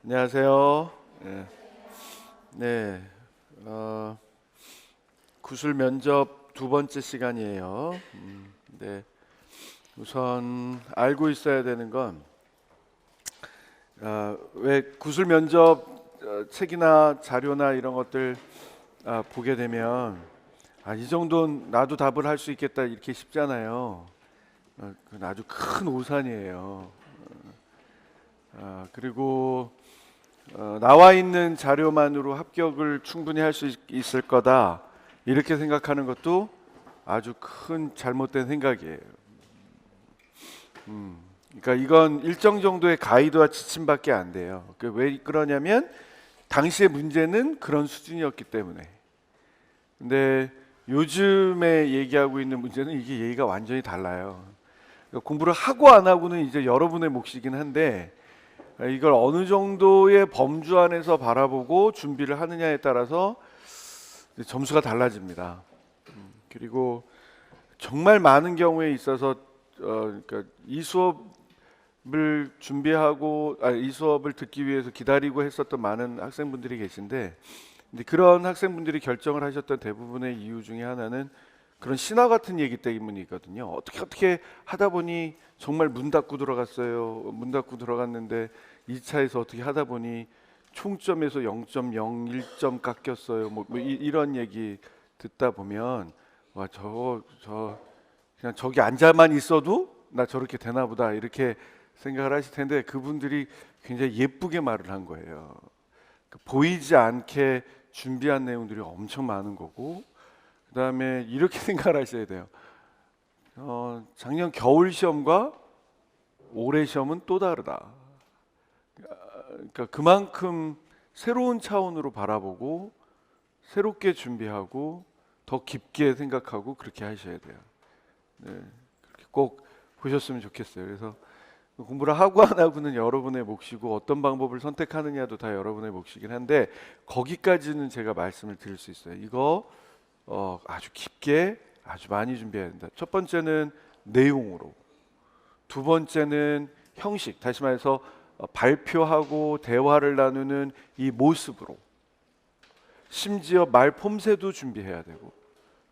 안녕하세요. 네, 네, 구술 면접 두 번째 시간이에요. 네, 우선 알고 있어야 되는 건 왜 구술 면접 책이나 자료나 이런 것들 보게 되면 이 정도는 나도 답을 할 수 있겠다 이렇게 쉽잖아요. 그건 아주 큰 오산이에요. 그리고 나와 있는 자료만으로 합격을 충분히 할 수 있을 거다 이렇게 생각하는 것도 아주 큰 잘못된 생각이에요. 그러니까 이건 일정 정도의 가이드와 지침밖에 안 돼요. 왜 그러냐면 당시의 문제는 그런 수준이었기 때문에. 근데 요즘에 얘기하고 있는 문제는 이게 얘기가 완전히 달라요. 그러니까 공부를 하고 안 하고는 이제 여러분의 몫이긴 한데 이걸 어느 정도의 범주 안에서 바라보고 준비를 하느냐에 따라서 점수가 달라집니다. 그리고 정말 많은 경우에 있어서 그러니까 이 수업을 준비하고 이 수업을 듣기 위해서 기다리고 했었던 많은 학생분들이 계신데 근데 그런 학생분들이 결정을 하셨던 대부분의 이유 중에 하나는 그런 신화 같은 얘기 때문이거든요. 어떻게 하다 보니 정말 문 닫고 들어갔어요. 문 닫고 들어갔는데 2차에서 어떻게 하다 보니 총점에서 0.01점 깎였어요. 이런 얘기 듣다 보면 저 그냥 저기 앉아만 있어도 나 저렇게 되나 보다 이렇게 생각을 하실 텐데 그분들이 굉장히 예쁘게 말을 한 거예요. 보이지 않게 준비한 내용들이 엄청 많은 거고 그다음에 이렇게 생각을 하셔야 돼요. 작년 겨울 시험과 올해 시험은 또 다르다. 그러니까 그만큼 새로운 차원으로 바라보고 새롭게 준비하고 더 깊게 생각하고 그렇게 하셔야 돼요. 네, 그렇게 꼭 보셨으면 좋겠어요. 그래서 공부를 하고 안 하고는 여러분의 몫이고 어떤 방법을 선택하느냐도 다 여러분의 몫이긴 한데 거기까지는 제가 말씀을 드릴 수 있어요. 이거 아주 깊게 아주 많이 준비해야 된다. 첫 번째는 내용으로, 두 번째는 형식, 다시 말해서 발표하고 대화를 나누는 이 모습으로, 심지어 말 폼새도 준비해야 되고,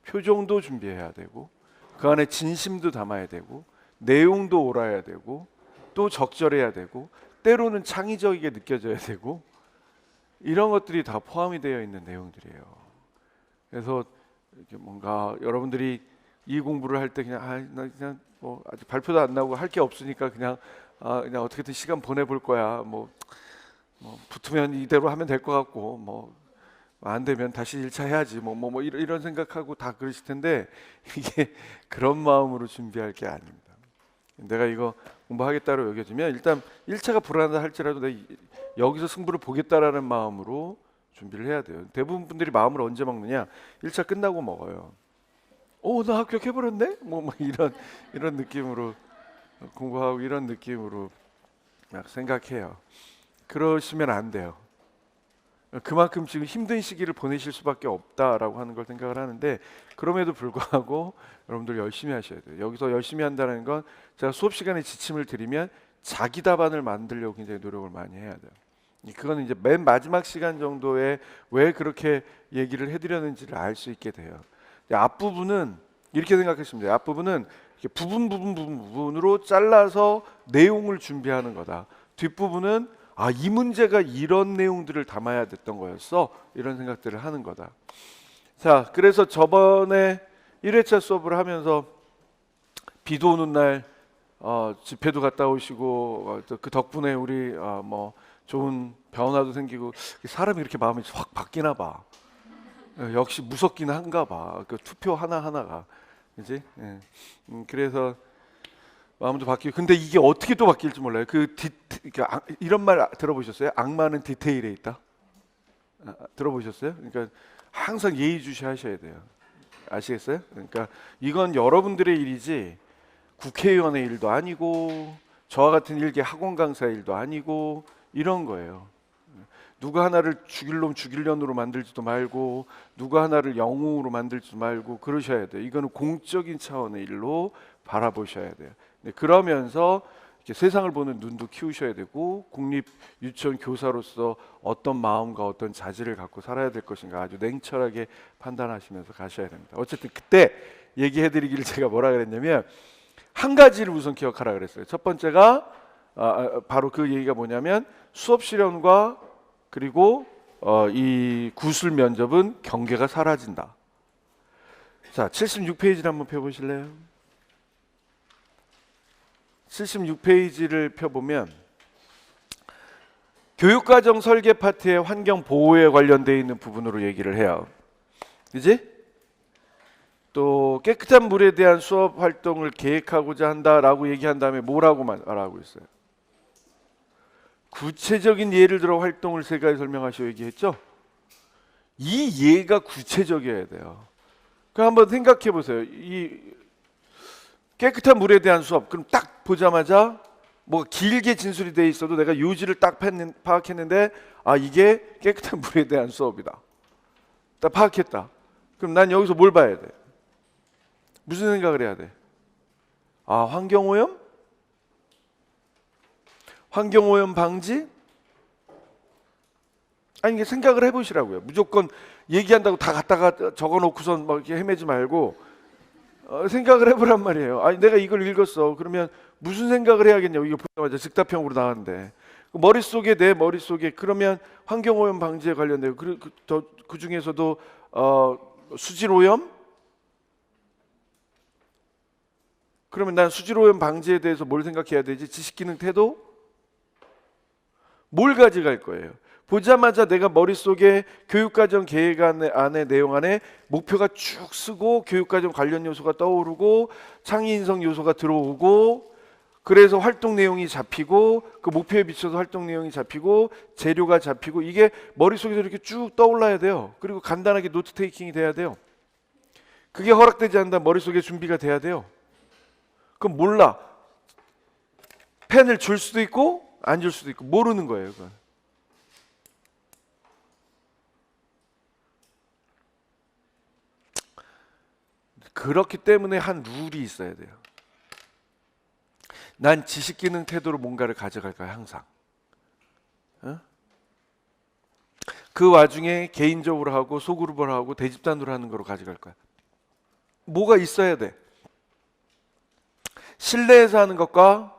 표정도 준비해야 되고, 그 안에 진심도 담아야 되고, 내용도 옳아야 되고, 또 적절해야 되고, 때로는 창의적이게 느껴져야 되고, 이런 것들이 다 포함이 되어 있는 내용들이에요. 그래서 이렇게 뭔가 여러분들이 이 공부를 할 때 그냥 나 그냥 뭐 아직 발표도 안 나오고 할 게 없으니까 그냥 어떻게든 시간 보내볼 거야. 뭐 붙으면 이대로 하면 될 것 같고 뭐 안 되면 다시 1차 해야지. 이런 생각하고 다 그러실 텐데 이게 그런 마음으로 준비할 게 아닙니다. 내가 이거 공부하겠다로 여겨지면 일단 1차가 불안하다 할지라도 내가 여기서 승부를 보겠다라는 마음으로 준비를 해야 돼요. 대부분 분들이 마음을 언제 먹느냐? 1차 끝나고 먹어요. 나 합격해버렸네? 이런 느낌으로 공부하고 이런 느낌으로 막 생각해요. 그러시면 안 돼요. 그만큼 지금 힘든 시기를 보내실 수밖에 없다라고 하는 걸 생각을 하는데 그럼에도 불구하고 여러분들 열심히 하셔야 돼요. 여기서 열심히 한다는 건 제가 수업 시간에 지침을 드리면 자기 답안을 만들려고 굉장히 노력을 많이 해야 돼요. 그거는 이제 맨 마지막 시간 정도에 왜 그렇게 얘기를 해드렸는지를 알 수 있게 돼요. 앞부분은 이렇게 생각하시면 돼요. 앞부분은 이렇게 부분으로 잘라서 내용을 준비하는 거다. 뒷부분은 이 문제가 이런 내용들을 담아야 됐던 거였어. 이런 생각들을 하는 거다. 자, 그래서 저번에 1회차 수업을 하면서 비도 오는 날 집회도 갔다 오시고 그 덕분에 우리 뭐 좋은 변화도 생기고 사람이 이렇게 마음이 확 바뀌나 봐. 역시 무섭긴 한가 봐. 그 투표 하나하나가. 그지? 예. 그래서 마음도 바뀌고 근데 이게 어떻게 또 바뀔지 몰라요. 그러니까 이런 말 들어보셨어요? 악마는 디테일에 있다. 들어보셨어요? 그러니까 항상 예의주시하셔야 돼요. 아시겠어요? 그러니까 이건 여러분들의 일이지 국회의원의 일도 아니고 저와 같은 일개 학원 강사의 일도 아니고 이런 거예요. 누가 하나를 죽일 놈 죽일년으로 만들지도 말고 누가 하나를 영웅으로 만들지도 말고 그러셔야 돼요. 이거는 공적인 차원의 일로 바라보셔야 돼요. 그러면서 이렇게 세상을 보는 눈도 키우셔야 되고 국립 유치원 교사로서 어떤 마음과 어떤 자질을 갖고 살아야 될 것인가 아주 냉철하게 판단하시면서 가셔야 됩니다. 어쨌든 그때 얘기해드리기를 제가 뭐라 그랬냐면 한 가지를 우선 기억하라 그랬어요. 첫 번째가 바로 그 얘기가 뭐냐면 수업 실현과 그리고 이 구술 면접은 경계가 사라진다. 자, 76페이지를 한번 펴보실래요? 76페이지를 펴보면 교육과정 설계 파트의 환경 보호에 관련되어 있는 부분으로 얘기를 해요. 그지? 또 깨끗한 물에 대한 수업 활동을 계획하고자 한다라고 얘기한 다음에 뭐라고 말하고 있어요? 구체적인 예를 들어 활동을 세 가지 설명하시오 얘기했죠? 이 예가 구체적이어야 돼요. 그럼 한번 생각해 보세요. 이 깨끗한 물에 대한 수업, 그럼 딱 보자마자 뭐가 길게 진술이 돼 있어도 내가 요지를 딱 파악했는데 이게 깨끗한 물에 대한 수업이다. 딱 파악했다. 그럼 난 여기서 뭘 봐야 돼? 무슨 생각을 해야 돼? 환경오염? 환경오염 방지? 아니 이게 생각을 해보시라고요. 무조건 얘기한다고 다 갖다가 적어놓고선 막 이렇게 헤매지 말고 생각을 해보란 말이에요. 아니 내가 이걸 읽었어. 그러면 무슨 생각을 해야겠냐고. 이거 보자마자 즉답형으로 나왔는데 머릿속에 내 머릿속에 그러면 환경오염 방지에 관련되고 그 중에서도 수질오염? 그러면 난 수질오염 방지에 대해서 뭘 생각해야 되지? 지식기능 태도? 뭘 가져갈 거예요? 보자마자 내가 머릿속에 교육과정 계획 안에 내용 안에 목표가 쭉 쓰고 교육과정 관련 요소가 떠오르고 창의 인성 요소가 들어오고 그래서 활동 내용이 잡히고 그 목표에 비춰서 활동 내용이 잡히고 재료가 잡히고 이게 머릿속에서 이렇게 쭉 떠올라야 돼요. 그리고 간단하게 노트 테이킹이 돼야 돼요. 그게 허락되지 않는다 머릿속에 준비가 돼야 돼요. 그럼 몰라. 펜을 줄 수도 있고 안 줄 수도 있고 모르는 거예요. 그건. 그렇기 때문에 한 룰이 있어야 돼요. 난 지식기능 태도로 뭔가를 가져갈 거야 항상. 그 와중에 개인적으로 하고 소그룹으로 하고 대집단으로 하는 거로 가져갈 거야. 뭐가 있어야 돼. 실내에서 하는 것과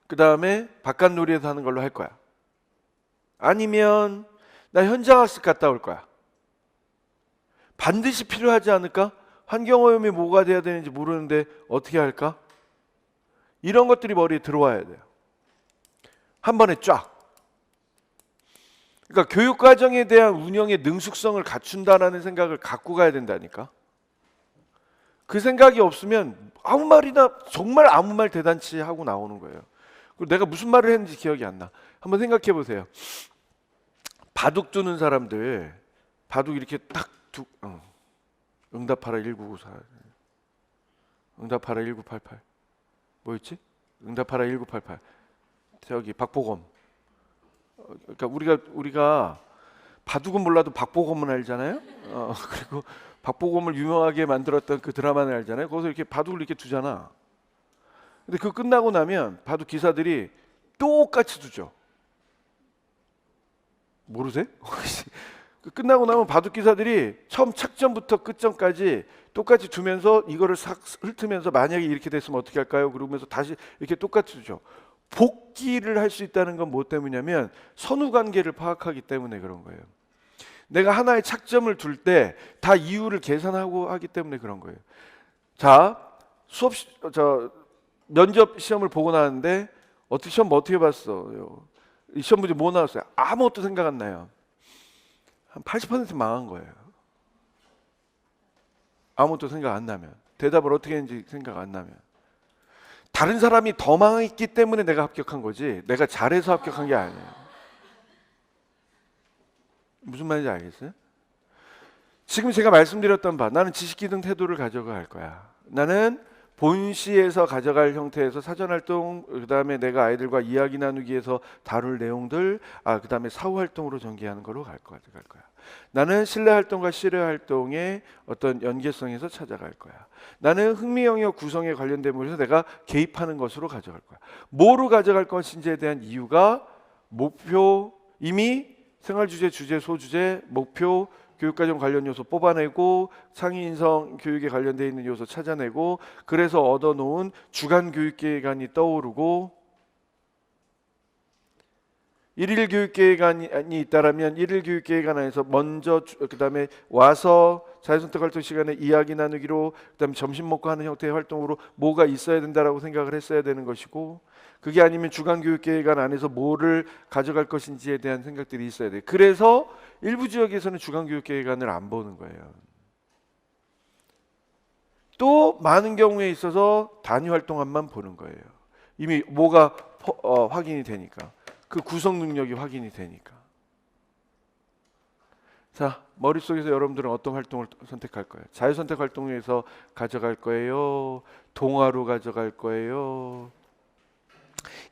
그 다음에 바깥 놀이에서 하는 걸로 할 거야. 아니면 나 현장학습 갔다 올 거야. 반드시 필요하지 않을까? 환경오염이 뭐가 돼야 되는지 모르는데 어떻게 할까? 이런 것들이 머리에 들어와야 돼요. 한 번에 쫙. 그러니까 교육과정에 대한 운영의 능숙성을 갖춘다라는 생각을 갖고 가야 된다니까. 그 생각이 없으면 아무 말이나 정말 아무 말 대단치 하고 나오는 거예요. 그리고 내가 무슨 말을 했는지 기억이 안 나. 한번 생각해 보세요. 바둑 두는 사람들 바둑 이렇게 딱 응답하라 1994 응답하라 1988 뭐였지? 응답하라 1988 저기 박보검. 그러니까 우리가 바둑은 몰라도 박보검은 알잖아요. 그리고 박보검을 유명하게 만들었던 그 드라마는 알잖아요. 거기서 이렇게 바둑을 이렇게 두잖아. 근데 그거 끝나고 나면 바둑 기사들이 똑같이 두죠. 모르세요? 끝나고 나면 바둑 기사들이 처음 착점부터 끝점까지 똑같이 두면서 이거를 싹 훑으면서 만약에 이렇게 됐으면 어떻게 할까요? 그러면서 다시 이렇게 똑같이 두죠. 복기를 할 수 있다는 건 뭐 때문이냐면 선후 관계를 파악하기 때문에 그런 거예요. 내가 하나의 착점을 둘 때 다 이유를 계산하고 하기 때문에 그런 거예요. 자, 면접 시험을 보고 나왔는데 시험 어떻게 봤어? 이 시험 문제 뭐 나왔어요? 아무것도 생각 안 나요. 한 80% 망한 거예요. 아무것도 생각 안 나면. 대답을 어떻게 했는지 생각 안 나면. 다른 사람이 더 망했기 때문에 내가 합격한 거지 내가 잘해서 합격한 게 아니에요. 무슨 말인지 알겠어요? 지금 제가 말씀드렸던 바 나는 지식기능 태도를 가져가 할 거야. 나는 본시에서 가져갈 형태에서 사전 활동, 그다음에 내가 아이들과 이야기 나누기 위해서 다룰 내용들, 그다음에 사후 활동으로 전개하는 거로 갈 거야. 나는 실내 활동과 실외 활동의 어떤 연계성에서 찾아갈 거야. 나는 흥미 영역 구성에 관련된 부분에서 내가 개입하는 것으로 가져갈 거야. 뭐로 가져갈 것인지에 대한 이유가 목표, 이미 생활 주제, 주제, 소주제, 목표, 교육과정 관련 요소 뽑아내고 창의 인성 교육에 관련되어 있는 요소 찾아내고 그래서 얻어놓은 주간 교육계획안이 떠오르고 일일 교육계획안이 있다라면 일일 교육계획안 안에서 먼저 그다음에 와서 자유선택 활동 시간에 이야기 나누기로 그다음에 점심 먹고 하는 형태의 활동으로 뭐가 있어야 된다라고 생각을 했어야 되는 것이고 그게 아니면 주간 교육계획안 안에서 뭐를 가져갈 것인지에 대한 생각들이 있어야 돼. 그래서 일부 지역에서는 주간 교육계획안을 안 보는 거예요. 또 많은 경우에 있어서 단위 활동안만 보는 거예요. 이미 뭐가 확인이 되니까. 그 구성 능력이 확인이 되니까. 자, 머릿속에서 여러분들은 어떤 활동을 선택할 거예요? 자유선택 활동에서 가져갈 거예요? 동화로 가져갈 거예요?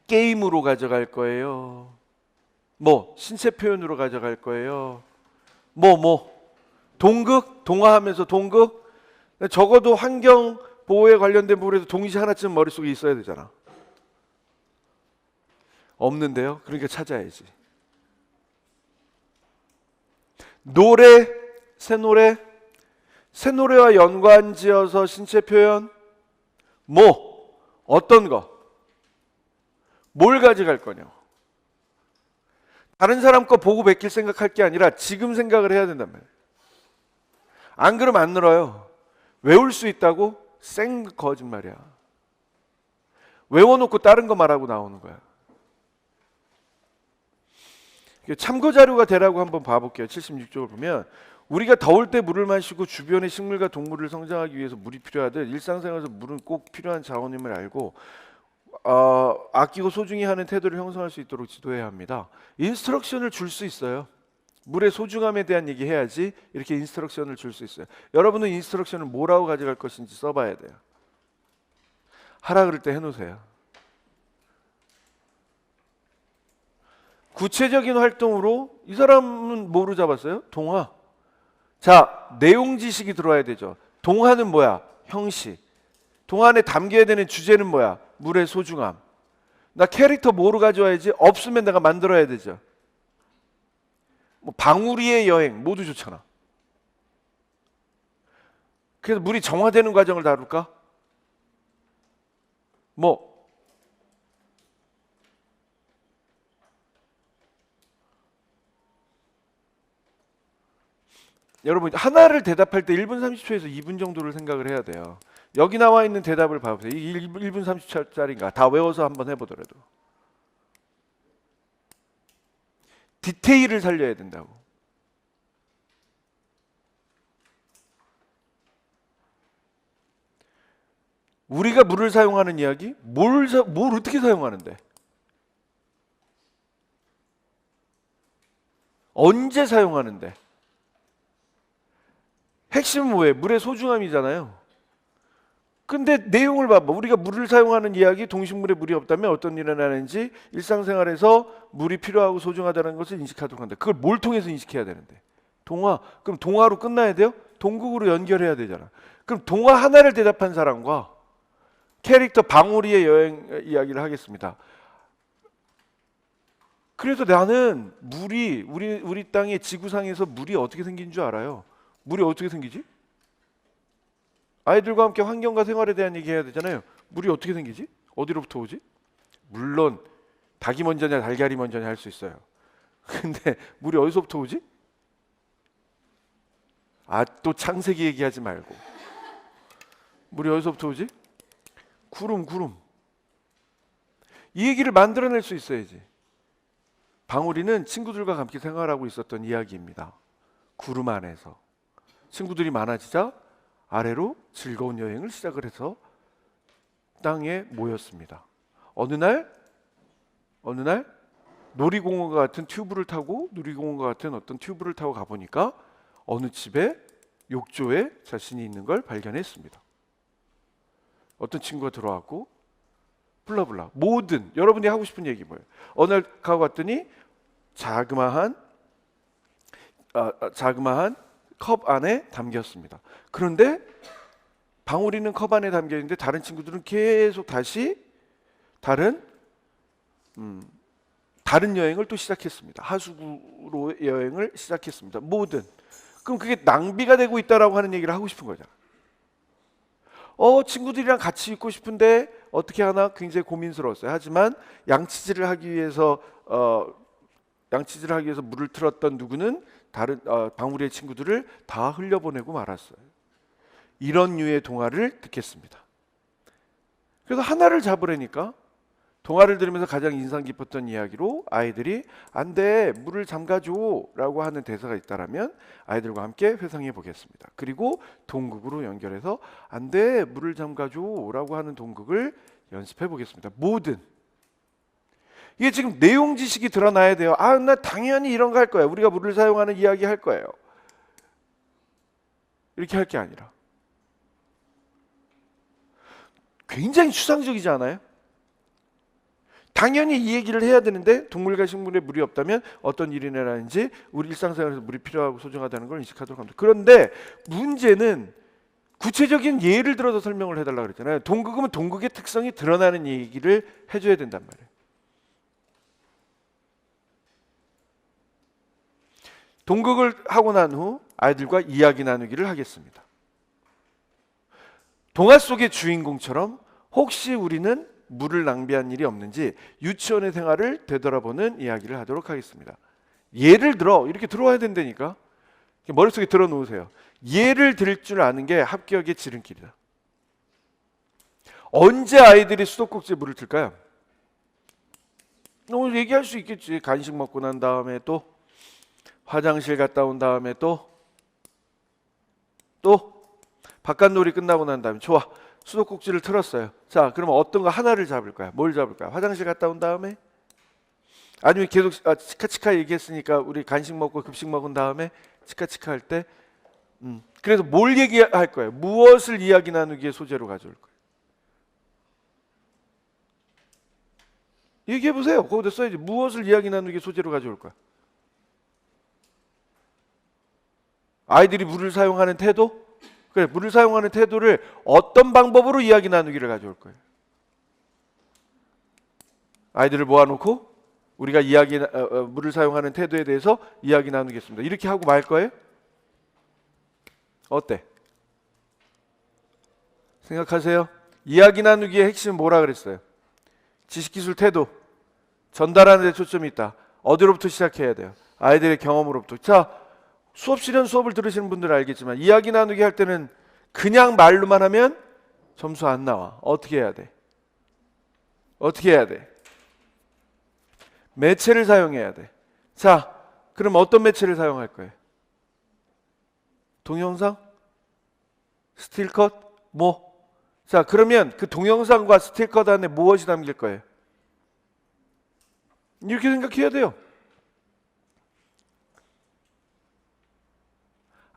게임으로 가져갈 거예요? 뭐 신체 표현으로 가져갈 거예요? 동극? 동화하면서 동극? 적어도 환경 보호에 관련된 부분에서 동시 하나쯤 머릿속에 있어야 되잖아. 없는데요. 그러니까 찾아야지. 노래, 새 노래와 연관지어서 신체 표현, 어떤 거, 뭘 가져갈 거냐. 다른 사람 거 보고 베낄 생각할 게 아니라 지금 생각을 해야 된단 말이에요. 안 그러면 안 늘어요. 외울 수 있다고? 생 거짓말이야. 외워놓고 다른 거 말하고 나오는 거야. 참고 자료가 되라고 한번 봐볼게요. 76쪽을 보면 우리가 더울 때 물을 마시고 주변의 식물과 동물을 성장하기 위해서 물이 필요하듯 일상생활에서 물은 꼭 필요한 자원임을 알고 아끼고 소중히 하는 태도를 형성할 수 있도록 지도해야 합니다. 인스트럭션을 줄 수 있어요. 물의 소중함에 대한 얘기 해야지 이렇게 인스트럭션을 줄 수 있어요. 여러분은 인스트럭션을 뭐라고 가져갈 것인지 써봐야 돼요. 하라 그럴 때 해놓으세요. 구체적인 활동으로 이 사람은 뭐로 잡았어요? 동화. 자, 내용 지식이 들어와야 되죠. 동화는 뭐야? 형식. 동화 안에 담겨야 되는 주제는 뭐야? 물의 소중함. 나 캐릭터 뭐로 가져와야지? 없으면 내가 만들어야 되죠. 방울이의 여행 모두 좋잖아. 그래서 물이 정화되는 과정을 다룰까? 여러분 하나를 대답할 때 1분 30초에서 2분 정도를 생각을 해야 돼요. 여기 나와 있는 대답을 봐보세요. 이게 1분 30초짜리인가? 다 외워서 한번 해보더라도. 디테일을 살려야 된다고. 우리가 물을 사용하는 이야기? 뭘 어떻게 사용하는데? 언제 사용하는데? 핵심은 뭐예요? 물의 소중함이잖아요. 근데 내용을 봐봐. 우리가 물을 사용하는 이야기, 동식물에 물이 없다면 어떤 일이 일어나는지 일상생활에서 물이 필요하고 소중하다는 것을 인식하도록 한다. 그걸 뭘 통해서 인식해야 되는데? 동화. 그럼 동화로 끝나야 돼요? 동국으로 연결해야 되잖아. 그럼 동화 하나를 대답한 사람과 캐릭터 방울이의 여행 이야기를 하겠습니다. 그래서 나는 물이 우리 땅의 지구상에서 물이 어떻게 생긴 줄 알아요. 물이 어떻게 생기지? 아이들과 함께 환경과 생활에 대한 얘기 해야 되잖아요. 물이 어떻게 생기지? 어디로부터 오지? 물론 닭이 먼저냐 달걀이 먼저냐 할 수 있어요. 근데 물이 어디서부터 오지? 또 창세기 얘기하지 말고. 물이 어디서부터 오지? 구름. 이 얘기를 만들어낼 수 있어야지. 방울이는 친구들과 함께 생활하고 있었던 이야기입니다. 구름 안에서. 친구들이 많아지자 아래로 즐거운 여행을 시작을 해서 땅에 모였습니다. 어느 날 놀이공원과 같은 놀이공원과 같은 어떤 튜브를 타고 가보니까 어느 집에 욕조에 자신이 있는 걸 발견했습니다. 어떤 친구가 들어왔고 블라블라 모든 여러분이 하고 싶은 얘기 뭐예요? 어느 날 가고 갔더니 자그마한 컵 안에 담겼습니다. 그런데 방울이는 컵 안에 담겨 있는데 다른 친구들은 계속 다시 다른 여행을 또 시작했습니다. 하수구로 여행을 시작했습니다. 뭐든. 그럼 그게 낭비가 되고 있다라고 하는 얘기를 하고 싶은 거잖아. 친구들이랑 같이 있고 싶은데 어떻게 하나 굉장히 고민스러웠어요. 하지만 양치질을 하기 위해서 물을 틀었던 누구는 다른 방울이의 친구들을 다 흘려보내고 말았어요. 이런 류의 동화를 듣겠습니다. 그래서 하나를 잡으려니까 동화를 들으면서 가장 인상 깊었던 이야기로 아이들이 안 돼, 물을 잠가줘 라고 하는 대사가 있다면 아이들과 함께 회상해 보겠습니다. 그리고 동극으로 연결해서 안 돼, 물을 잠가줘 라고 하는 동극을 연습해 보겠습니다. 뭐든 이게 지금 내용 지식이 드러나야 돼요. 나 당연히 이런 거 할 거야. 우리가 물을 사용하는 이야기 할 거예요. 이렇게 할 게 아니라 굉장히 추상적이지 않아요? 당연히 이 얘기를 해야 되는데 동물과 식물에 물이 없다면 어떤 일이 일어나는지 우리 일상생활에서 물이 필요하고 소중하다는 걸 인식하도록 합니다. 그런데 문제는 구체적인 예를 들어서 설명을 해달라고 그랬잖아요. 동극은 동극의 특성이 드러나는 얘기를 해줘야 된단 말이에요. 동극을 하고 난 후 아이들과 이야기 나누기를 하겠습니다. 동화 속의 주인공처럼 혹시 우리는 물을 낭비한 일이 없는지 유치원의 생활을 되돌아보는 이야기를 하도록 하겠습니다. 예를 들어 이렇게 들어와야 된다니까. 머릿속에 들어놓으세요. 예를 들 줄 아는 게 합격의 지름길이다. 언제 아이들이 수도꼭지에 물을 틀까요? 오늘 얘기할 수 있겠지. 간식 먹고 난 다음에 또 화장실 갔다 온 다음에 또 바깥놀이 끝나고 난 다음에 좋아. 수도꼭지를 틀었어요. 자, 그러면 어떤 거 하나를 잡을 거야? 뭘 잡을 거야? 화장실 갔다 온 다음에? 아니면 계속 치카치카 얘기했으니까 우리 간식 먹고 급식 먹은 다음에 치카치카 할 때 그래서 뭘 얘기할 거예요? 무엇을 이야기 나누기의 소재로 가져올 거예요? 얘기해 보세요. 거기다 써야지. 무엇을 이야기 나누기의 소재로 가져올 거야? 아이들이 물을 사용하는 태도? 그래, 물을 사용하는 태도를 어떤 방법으로 이야기 나누기를 가져올 거예요? 아이들을 모아놓고 우리가 물을 사용하는 태도에 대해서 이야기 나누겠습니다. 이렇게 하고 말 거예요? 어때? 생각하세요? 이야기 나누기의 핵심은 뭐라 그랬어요? 지식기술 태도, 전달하는 데 초점이 있다. 어디로부터 시작해야 돼요? 아이들의 경험으로부터. 자, 수업을 들으시는 분들은 알겠지만 이야기 나누기 할 때는 그냥 말로만 하면 점수 안 나와. 어떻게 해야 돼? 매체를 사용해야 돼. 자, 그럼 어떤 매체를 사용할 거예요? 동영상? 스틸컷? 자, 그러면 그 동영상과 스틸컷 안에 무엇이 담길 거예요? 이렇게 생각해야 돼요.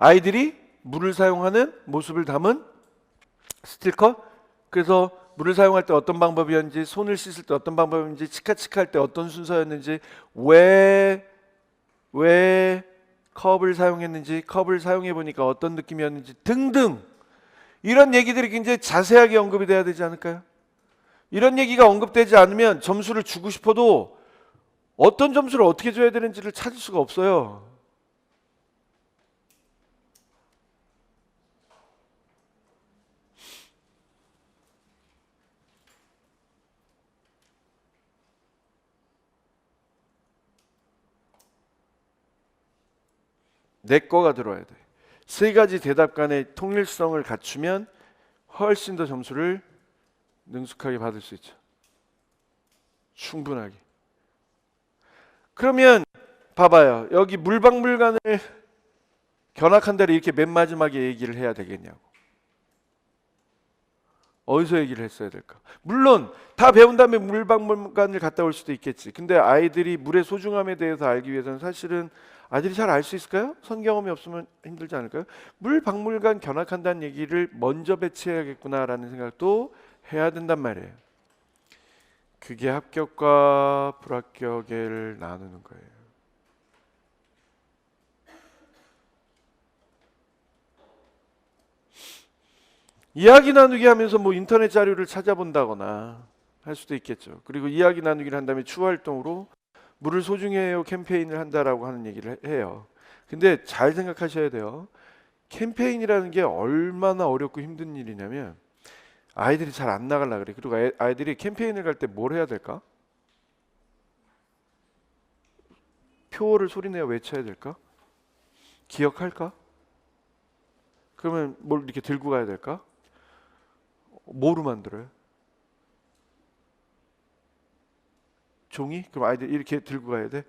아이들이 물을 사용하는 모습을 담은 스틸컷. 그래서 물을 사용할 때 어떤 방법이었는지, 손을 씻을 때 어떤 방법이었는지, 치카치카 할 때 어떤 순서였는지, 왜 컵을 사용했는지, 컵을 사용해 보니까 어떤 느낌이었는지 등등 이런 얘기들이 굉장히 자세하게 언급이 돼야 되지 않을까요? 이런 얘기가 언급되지 않으면 점수를 주고 싶어도 어떤 점수를 어떻게 줘야 되는지를 찾을 수가 없어요. 내 거가 들어야 돼. 세 가지 대답 간의 통일성을 갖추면 훨씬 더 점수를 능숙하게 받을 수 있죠. 충분하게. 그러면 봐봐요. 여기 물박물관을 견학한 데를 이렇게 맨 마지막에 얘기를 해야 되겠냐고. 어디서 얘기를 했어야 될까? 물론 다 배운 다음에 물박물관을 갔다 올 수도 있겠지. 근데 아이들이 물의 소중함에 대해서 알기 위해서는 사실은 아이들이 잘 알 수 있을까요? 선 경험이 없으면 힘들지 않을까요? 물박물관 견학한다는 얘기를 먼저 배치해야겠구나라는 생각도 해야 된단 말이에요. 그게 합격과 불합격을 나누는 거예요. 이야기 나누기 하면서 뭐 인터넷 자료를 찾아본다거나 할 수도 있겠죠. 그리고 이야기 나누기를 한 다음에 추후 활동으로 물을 소중히 해요 캠페인을 한다라고 하는 얘기를 해요. 근데 잘 생각하셔야 돼요. 캠페인이라는 게 얼마나 어렵고 힘든 일이냐면 아이들이 잘 안 나가려 그래. 그리고 아이들이 캠페인을 갈 때 뭘 해야 될까? 표어를 소리내어 외쳐야 될까? 기억할까? 그러면 뭘 이렇게 들고 가야 될까? 뭐로 만들어요? 종이? 그럼 아이들 이렇게 들고 가야 돼?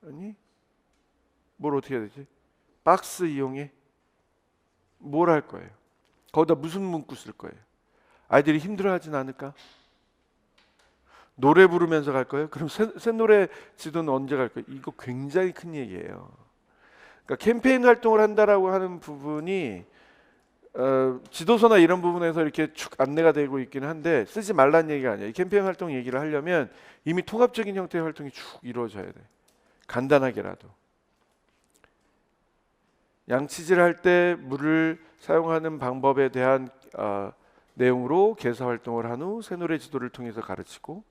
아니, 뭘 어떻게 해야 되지? 박스 이용해? 뭘 할 거예요? 거기다 무슨 문구 쓸 거예요? 아이들이 힘들어하진 않을까? 노래 부르면서 갈 거예요? 그럼 새 노래 지도는 언제 갈 거예요? 이거 굉장히 큰 얘기예요. 그러니까 캠페인 활동을 한다라고 하는 부분이 지도서나 이런 부분에서 이렇게 쭉 안내가 되고 있기는 한데 쓰지 말라는 얘기가 아니에요. 이 캠페인 활동 얘기를 하려면 이미 통합적인 형태의 활동이 쭉 이루어져야 돼. 간단하게라도. 양치질 할 때 물을 사용하는 방법에 대한 내용으로 개사 활동을 한 후 새노래 지도를 통해서 가르치고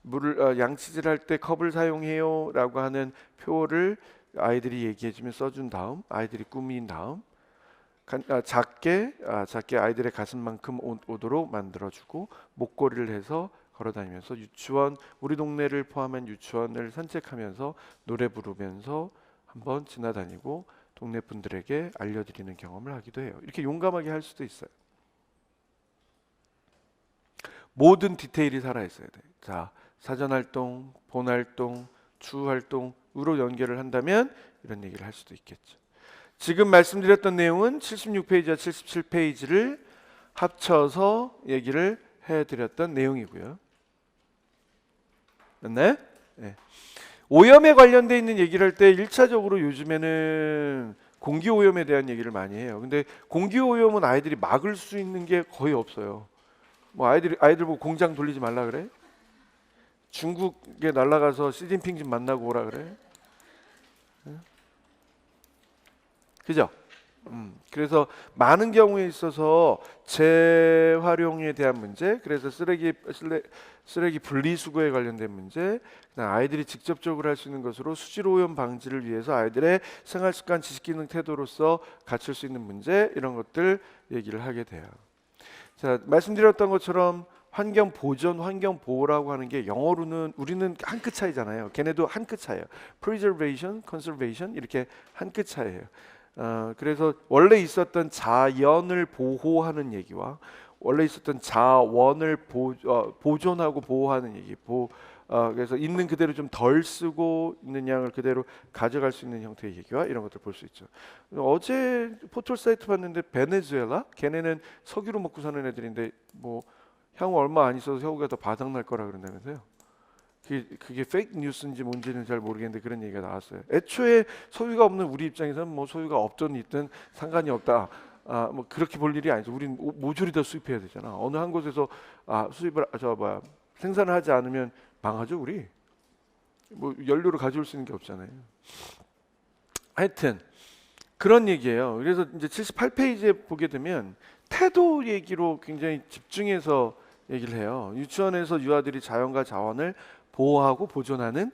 물을 양치질 할 때 컵을 사용해요라고 하는 표어를 아이들이 얘기해주면 써준 다음 아이들이 꾸민 다음 작게 아이들의 가슴만큼 오도록 만들어주고 목걸이를 해서 걸어다니면서 유치원 우리 동네를 포함한 유치원을 산책하면서 노래 부르면서 한번 지나다니고 동네 분들에게 알려드리는 경험을 하기도 해요. 이렇게 용감하게 할 수도 있어요. 모든 디테일이 살아있어야 돼. 자, 사전활동, 본활동, 추후활동으로 연결을 한다면 이런 얘기를 할 수도 있겠죠. 지금 말씀드렸던 내용은 76페이지와 77페이지를 합쳐서 얘기를 해드렸던 내용이고요. 맞나요? 네. 오염에 관련돼 있는 얘기를 할 때 1차적으로 요즘에는 공기오염에 대한 얘기를 많이 해요. 근데 공기오염은 아이들이 막을 수 있는 게 거의 없어요. 뭐 아이들 보고 공장 돌리지 말라 그래? 중국에 날아가서 시진핑 좀 만나고 오라 그래? 그죠? 그래서 많은 경우에 있어서 재활용에 대한 문제, 그래서 쓰레기 분리수거에 관련된 문제, 아이들이 직접적으로 할 수 있는 것으로 수질 오염 방지를 위해서 아이들의 생활습관, 지식기능, 태도로서 갖출 수 있는 문제 이런 것들 얘기를 하게 돼요. 자, 말씀드렸던 것처럼 환경 보존, 환경 보호라고 하는 게 영어로는 우리는 한 끗 차이잖아요. 걔네도 한 끗 차이예요. Preservation, Conservation 이렇게 한 끗 차이예요. 그래서 원래 있었던 자연을 보호하는 얘기와 원래 있었던 자원을 보존하고 보호하는 얘기, 그래서 있는 그대로 좀 덜 쓰고 있는 양을 그대로 가져갈 수 있는 형태의 얘기와 이런 것들 볼 수 있죠. 어제 포털 사이트 봤는데 베네수엘라, 걔네는 석유로 먹고 사는 애들인데 뭐 향후 얼마 안 있어서 혀가 더 바닥 날 거라 그런다면서요. 그게 페이크 뉴스인지 뭔지는 잘 모르겠는데 그런 얘기가 나왔어요. 애초에 소유가 없는 우리 입장에서는 뭐 소유가 없든 있든 상관이 없다. 뭐 그렇게 볼 일이 아니죠. 우린 모조리 다 수입해야 되잖아. 어느 한 곳에서 수입을 생산을 하지 않으면 망하죠, 우리. 뭐 연료를 가져올 수 있는 게 없잖아요. 하여튼 그런 얘기예요. 그래서 이제 78페이지에 보게 되면 태도 얘기로 굉장히 집중해서 얘기를 해요. 유치원에서 유아들이 자연과 자원을 보호하고 보존하는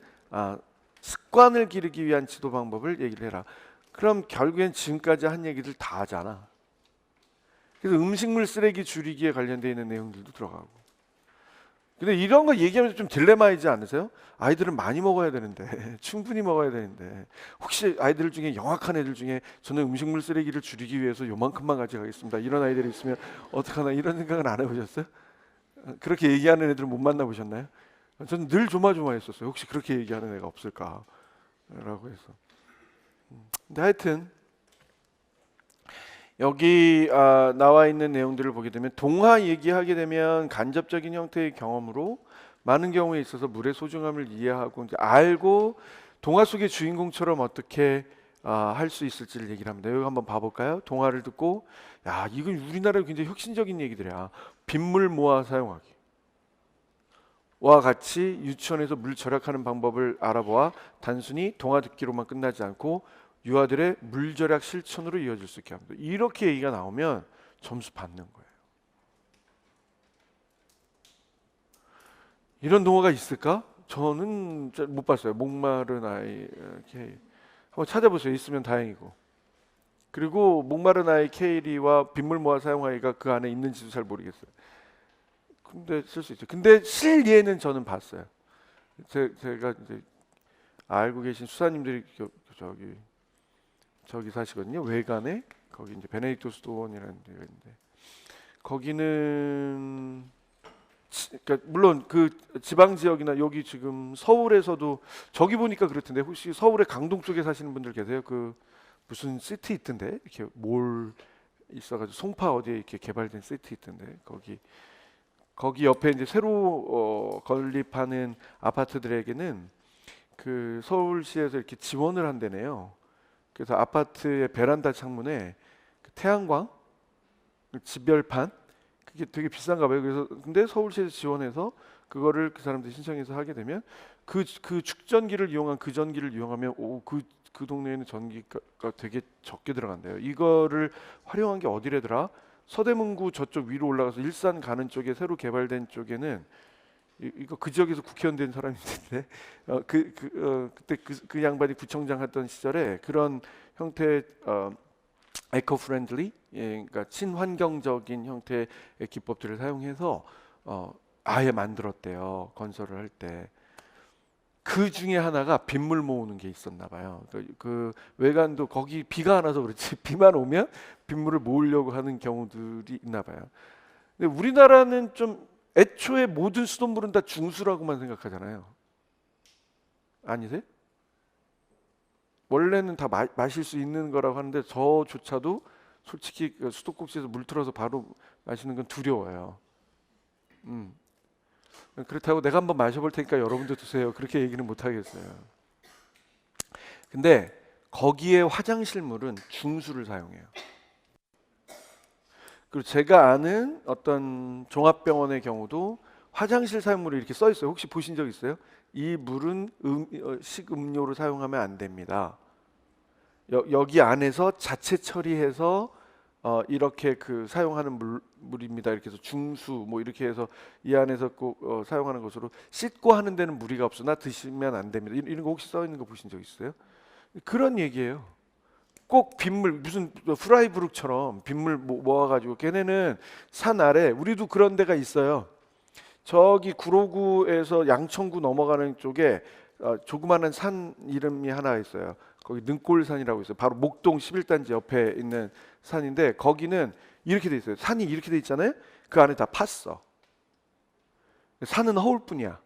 습관을 기르기 위한 지도 방법을 얘기를 해라. 그럼 결국엔 지금까지 한 얘기들 다 하잖아. 그래서 음식물 쓰레기 줄이기에 관련되어 있는 내용들도 들어가고. 근데 이런 거 얘기하면서 좀 딜레마이지 않으세요? 아이들은 많이 먹어야 되는데 충분히 먹어야 되는데 혹시 아이들 중에 영악한 애들 중에 저는 음식물 쓰레기를 줄이기 위해서 요만큼만 가져가겠습니다 이런 아이들이 있으면 어떡하나 이런 생각은 안 해보셨어요? 그렇게 얘기하는 애들 못 만나보셨나요? 저는 늘 조마조마했었어요. 혹시 그렇게 얘기하는 애가 없을까 라고 해서. 근데 하여튼 여기 나와 있는 내용들을 보게 되면 동화 얘기하게 되면 간접적인 형태의 경험으로 많은 경우에 있어서 물의 소중함을 이해하고 이제 알고 동화 속의 주인공처럼 어떻게 할 수 있을지를 얘기를 합니다. 여기 한번 봐볼까요? 동화를 듣고 야 이건 우리나라에 굉장히 혁신적인 얘기들이야. 빗물 모아 사용하기. 와 같이 유치원에서 물 절약하는 방법을 알아보아 단순히 동화 듣기로만 끝나지 않고 유아들의 물 절약 실천으로 이어질 수 있게 합니다. 이렇게 얘기가 나오면 점수 받는 거예요. 이런 동화가 있을까? 저는 못 봤어요. 목마른 아이 케일. 한번 찾아보세요. 있으면 다행이고. 그리고 목마른 아이 케일이와 빗물 모아 사용하기가 그 안에 있는지도 잘 모르겠어요. 근데 쓸 수 있죠. 근데 실예는 저는 봤어요. 제가 이제 알고 계신 수사님들이 저기 사시거든요. 외관에 거기 이제 베네딕토 스톤이라는 데가 있는데 거기는 그러니까 물론 그 지방 지역이나 여기 지금 서울에서도 저기 보니까 그렇던데 혹시 서울의 강동 쪽에 사시는 분들 계세요? 그 무슨 시티 있던데 이렇게 몰 있어가지고 송파 어디에 이렇게 개발된 시티 있던데 거기 옆에 이제 새로 건립하는 아파트들에게는 그 서울시에서 이렇게 지원을 한대네요. 그래서 아파트의 베란다 창문에 그 태양광, 그 지별판 그게 되게 비싼가 봐요. 그래서 근데 서울시에서 지원해서 그거를 그 사람들이 신청해서 하게 되면 그 축전기를 이용한 그 전기를 이용하면 그 동네에는 전기가 되게 적게 들어간대요. 이거를 활용한 게 어디래더라? 서대문구 저쪽 위로 올라가서 일산 가는 쪽에 새로 개발된 쪽에는 이거 그 지역에서 국회의원 된 사람이 있는데 그때 그 양반이 구청장 했던 시절에 그런 형태의 에코 프렌들리 그러니까 친환경적인 형태의 기법들을 사용해서 아예 만들었대요. 건설을 할 때. 그 중에 하나가 빗물 모으는 게 있었나 봐요. 그 외관도 거기 비가 안 와서 그렇지 비만 오면 빗물을 모으려고 하는 경우들이 있나 봐요. 근데 우리나라는 좀 애초에 모든 수돗물은 다 중수라고만 생각하잖아요. 아니세요? 원래는 다 마실 수 있는 거라고 하는데 저조차도 솔직히 수도꼭지에서 물 틀어서 바로 마시는 건 두려워요. 그렇다고 내가 한번 마셔볼 테니까 여러분도 드세요. 그렇게 얘기는 못 하겠어요. 근데 거기에 화장실 물은 중수를 사용해요. 그리고 제가 아는 어떤 종합병원의 경우도 화장실 사용물이 이렇게 써 있어요. 혹시 보신 적 있어요? 이 물은 식음료로 사용하면 안 됩니다. 여기 안에서 자체 처리해서 이렇게 그 사용하는 물입니다. 이렇게 해서 중수 뭐 이렇게 해서 이 안에서 꼭 사용하는 것으로 씻고 하는 데는 무리가 없으나 드시면 안 됩니다. 이런 거 혹시 써 있는 거 보신 적 있어요? 그런 얘기예요. 꼭 빗물 무슨 프라이브룩처럼 빗물 모아가지고 걔네는 산 아래 우리도 그런 데가 있어요. 저기 구로구에서 양천구 넘어가는 쪽에 조그마한 산 이름이 하나 있어요. 거기 능골산이라고 있어요. 바로 목동 11단지 옆에 있는 산인데 거기는 이렇게 돼 있어요. 산이 이렇게 돼 있잖아요. 그 안에 다 팠어. 산은 허울 뿐이야.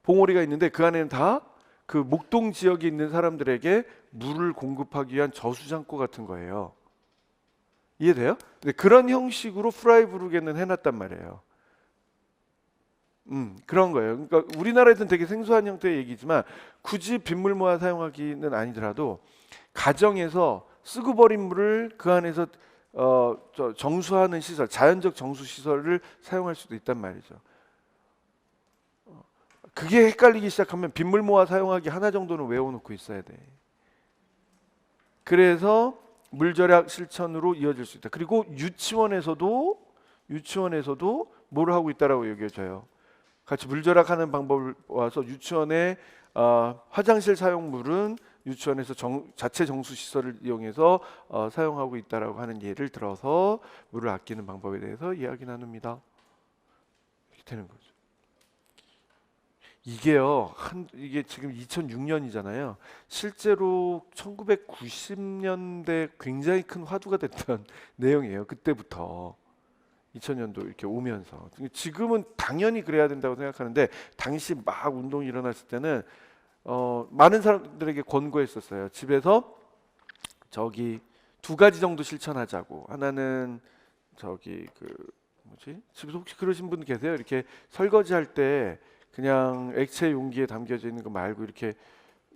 봉오리가 있는데 그 안에는 다 그 목동 지역에 있는 사람들에게 물을 공급하기 위한 저수장고 같은 거예요. 이해돼요? 근데 그런 형식으로 프라이부르게는 해놨단 말이에요. 그런 거예요. 그러니까 우리나라에서는 되게 생소한 형태의 얘기지만 굳이 빗물 모아 사용하기는 아니더라도 가정에서 쓰고 버린 물을 그 안에서 정수하는 시설, 자연적 정수 시설을 사용할 수도 있단 말이죠. 그게 헷갈리기 시작하면 빗물 모아 사용하기 하나 정도는 외워놓고 있어야 돼. 그래서 물절약 실천으로 이어질 수 있다. 그리고 유치원에서도 뭘 하고 있다라고 여겨져요. 같이 물절약하는 방법을 와서 유치원의 화장실 사용물은 유치원에서 자체 정수 시설을 이용해서 사용하고 있다라고 하는 예를 들어서 물을 아끼는 방법에 대해서 이야기 나눕니다. 이렇게 되는 거죠. 이게 지금 2006년이잖아요. 실제로 1990년대 굉장히 큰 화두가 됐던 내용이에요. 그때부터 2000년도 이렇게 오면서 지금은 당연히 그래야 된다고 생각하는데 당시 막 운동이 일어났을 때는 많은 사람들에게 권고했었어요. 집에서 저기 두 가지 정도 실천하자고. 하나는 저기 집에서 혹시 그러신 분 계세요? 이렇게 설거지할 때 그냥 액체 용기에 담겨져 있는 거 말고 이렇게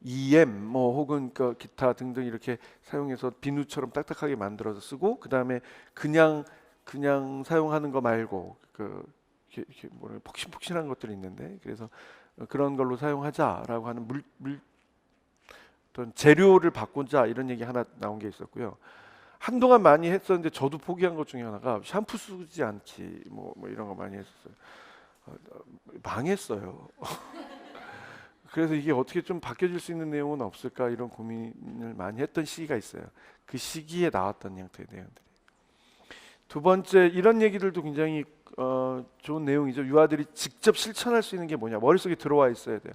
EM 뭐 혹은 그 기타 등등 이렇게 사용해서 비누처럼 딱딱하게 만들어서 쓰고 그 다음에 그냥 그냥 사용하는 거 말고 이렇게 뭐라 폭신폭신한 것들이 있는데 그래서 그런 걸로 사용하자라고 하는 어떤 재료를 바꾸자 이런 얘기 하나 나온 게 있었고요. 한동안 많이 했었는데 저도 포기한 것 중에 하나가 샴푸 쓰지 않기 뭐 이런 거 많이 했었어요. 망했어요. 그래서 이게 어떻게 좀 바뀌어질 수 있는 내용은 없을까 이런 고민을 많이 했던 시기가 있어요. 그 시기에 나왔던 형태의 내용들이. 두 번째 이런 얘기들도 굉장히 좋은 내용이죠. 유아들이 직접 실천할 수 있는 게 뭐냐 머릿속에 들어와 있어야 돼요.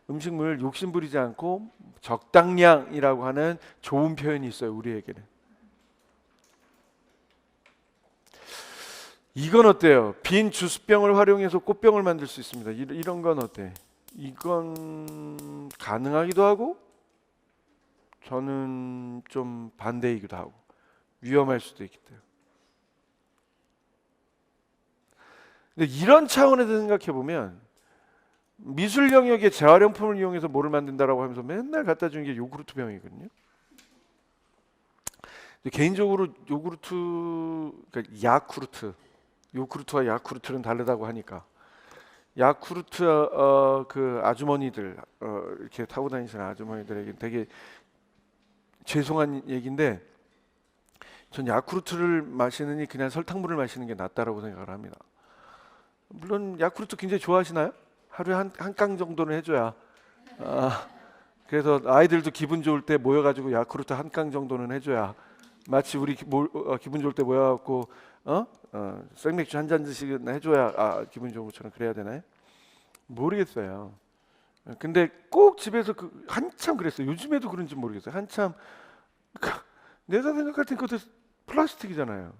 음식물 욕심 부리지 않고 적당량이라고 하는 좋은 표현이 있어요. 우리에게는. 이건 어때요? 빈 주스병을 활용해서 꽃병을 만들 수 있습니다. 이런 건 어때? 이건 가능하기도 하고 저는 좀 반대이기도 하고 위험할 수도 있기 때문에. 근데 이런 차원에서 생각해 보면 미술 영역의 재활용품을 이용해서 뭐를 만든다라고 하면서 맨날 갖다 주는 게 요구르트 병이거든요. 개인적으로 그러니까 야쿠르트, 요구르트와 야쿠르트는 다르다고 하니까 야쿠르트 그 아주머니들 이렇게 타고 다니시는 아주머니들에게 되게 죄송한 얘기인데 전 야쿠르트를 마시느니 그냥 설탕물을 마시는 게 낫다라고 생각을 합니다. 물론 야쿠르트 굉장히 좋아하시나요? 하루에 한 깡 정도는 해줘야. 그래서 아이들도 기분 좋을 때 모여가지고 야쿠르트 한 깡 정도는 해줘야 마치 우리 기분 좋을 때 모여갖고 생맥주 한 잔씩 해줘야 기분 좋은 것처럼 그래야 되나요? 모르겠어요. 근데 꼭 집에서 한참 그랬어요. 요즘에도 그런지 모르겠어요. 한참 내가 생각할 땐 그것도 플라스틱이잖아요.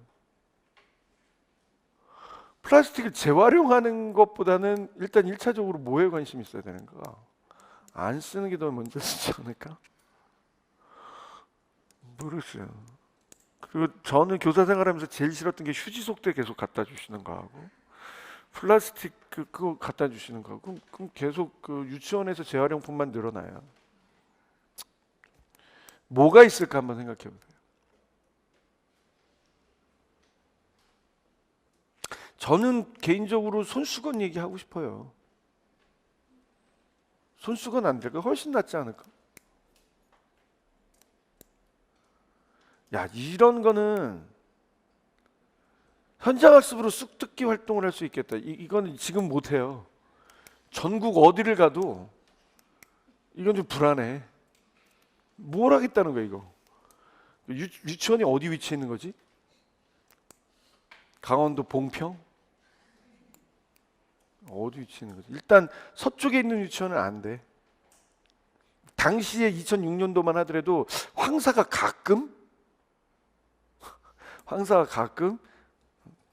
플라스틱을 재활용하는 것보다는 일단 1차적으로 뭐에 관심이 있어야 되는가? 안 쓰는 게 더 먼저 쓰지 않을까? 모르겠어요. 그리고 저는 교사 생활하면서 제일 싫었던 게 휴지 속대 계속 갖다 주시는 거하고 플라스틱 그거 갖다 주시는 거하고 그럼 계속 그 유치원에서 재활용품만 늘어나요. 뭐가 있을까 한번 생각해 보세요. 저는 개인적으로 손수건 얘기하고 싶어요. 손수건 안 될까? 훨씬 낫지 않을까? 야, 이런 거는 현장학습으로 쑥뜯기 활동을 할 수 있겠다. 이거는 지금 못해요. 전국 어디를 가도 이건 좀 불안해. 뭘 하겠다는 거야 이거. 유치원이 어디 위치해 있는 거지? 강원도 봉평? 어디 위치해 있는 거지? 일단 서쪽에 있는 유치원은 안 돼. 당시에 2006년도만 하더라도 황사가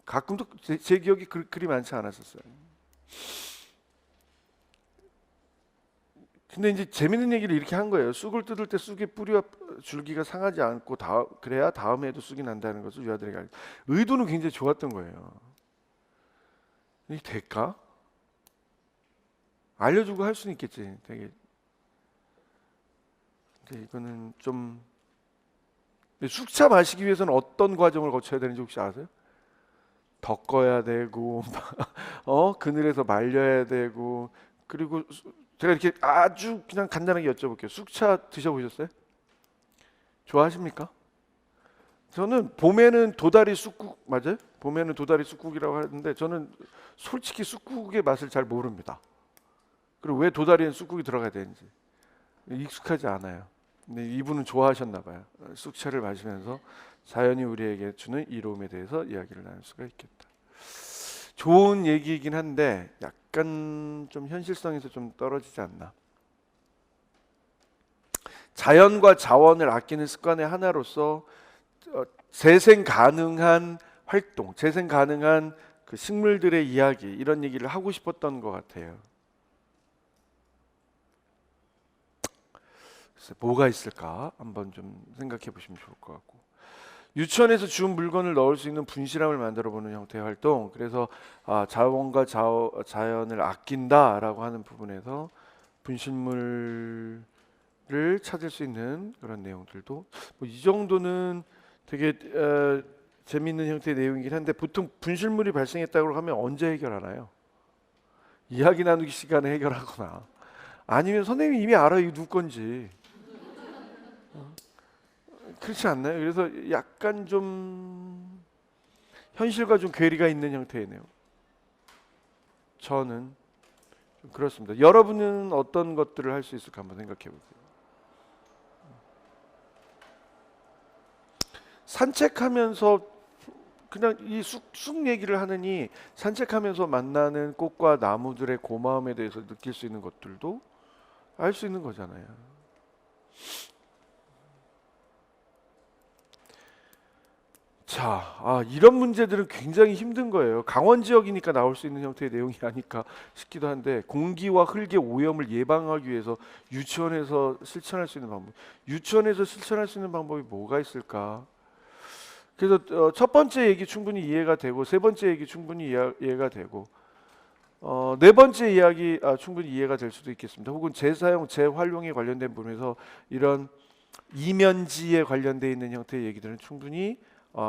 가끔도 제 기억이 그리 많지 않았었어요. 근데 이제 재밌는 얘기를 이렇게 한 거예요. 쑥을 뜯을 때 쑥의 뿌리와 줄기가 상하지 않고 그래야 다음 해에도 쑥이 난다는 것을 유아들에게 알려. 의도는 굉장히 좋았던 거예요. 이게 될까? 알려주고 할 수는 있겠지. 되게. 근데 이거는 좀 쑥차 마시기 위해서는 어떤 과정을 거쳐야 되는지 혹시 아세요? 덮어야 되고 그늘에서 말려야 되고 그리고 제가 이렇게 아주 그냥 간단하게 여쭤볼게요. 쑥차 드셔보셨어요? 좋아하십니까? 저는 봄에는 도다리 쑥국 맞아요? 봄에는 도다리 쑥국이라고 하는데 저는 솔직히 쑥국의 맛을 잘 모릅니다. 그리고 왜 도다리엔 쑥국이 들어가야 되는지 익숙하지 않아요. 근데 이분은 좋아하셨나 봐요. 쑥차를 마시면서 자연이 우리에게 주는 이로움에 대해서 이야기를 나눌 수가 있겠다. 좋은 얘기이긴 한데 약간 좀 현실성에서 좀 떨어지지 않나. 자연과 자원을 아끼는 습관의 하나로서 재생 가능한 활동, 재생 가능한 그 식물들의 이야기 이런 얘기를 하고 싶었던 것 같아요. 그래서 뭐가 있을까 한번 좀 생각해 보시면 좋을 것 같고 유치원에서 주운 물건을 넣을 수 있는 분실함을 만들어 보는 형태의 활동. 그래서 자원과 자연을 아낀다라고 하는 부분에서 분실물을 찾을 수 있는 그런 내용들도 이 정도는 되게 재미있는 형태의 내용이긴 한데 보통 분실물이 발생했다고 하면 언제 해결하나요? 이야기 나누기 시간에 해결하거나 아니면 선생님이 이미 알아요. 이거 누구 건지. 그렇지 않나요? 그래서 약간 좀 현실과 좀 괴리가 있는 형태의 내용. 저는 좀 그렇습니다. 여러분은 어떤 것들을 할 수 있을까 한번 생각해 볼게요. 산책하면서 그냥 이 쑥쑥 얘기를 하느니 산책하면서 만나는 꽃과 나무들의 고마움에 대해서 느낄 수 있는 것들도 알 수 있는 거잖아요. 자, 이런 문제들은 굉장히 힘든 거예요. 강원 지역이니까 나올 수 있는 형태의 내용이 아닐까 싶기도 한데 공기와 흙의 오염을 예방하기 위해서 유치원에서 실천할 수 있는 방법. 유치원에서 실천할 수 있는 방법이 뭐가 있을까? 그래서 첫 번째 얘기 충분히 이해가 되고 세 번째 얘기 충분히 이해가 되고 네 번째 이야기 충분히 이해가 될 수도 있겠습니다. 혹은 재사용, 재활용에 관련된 부분에서 이런 이면지에 관련되어 있는 형태의 얘기들은 충분히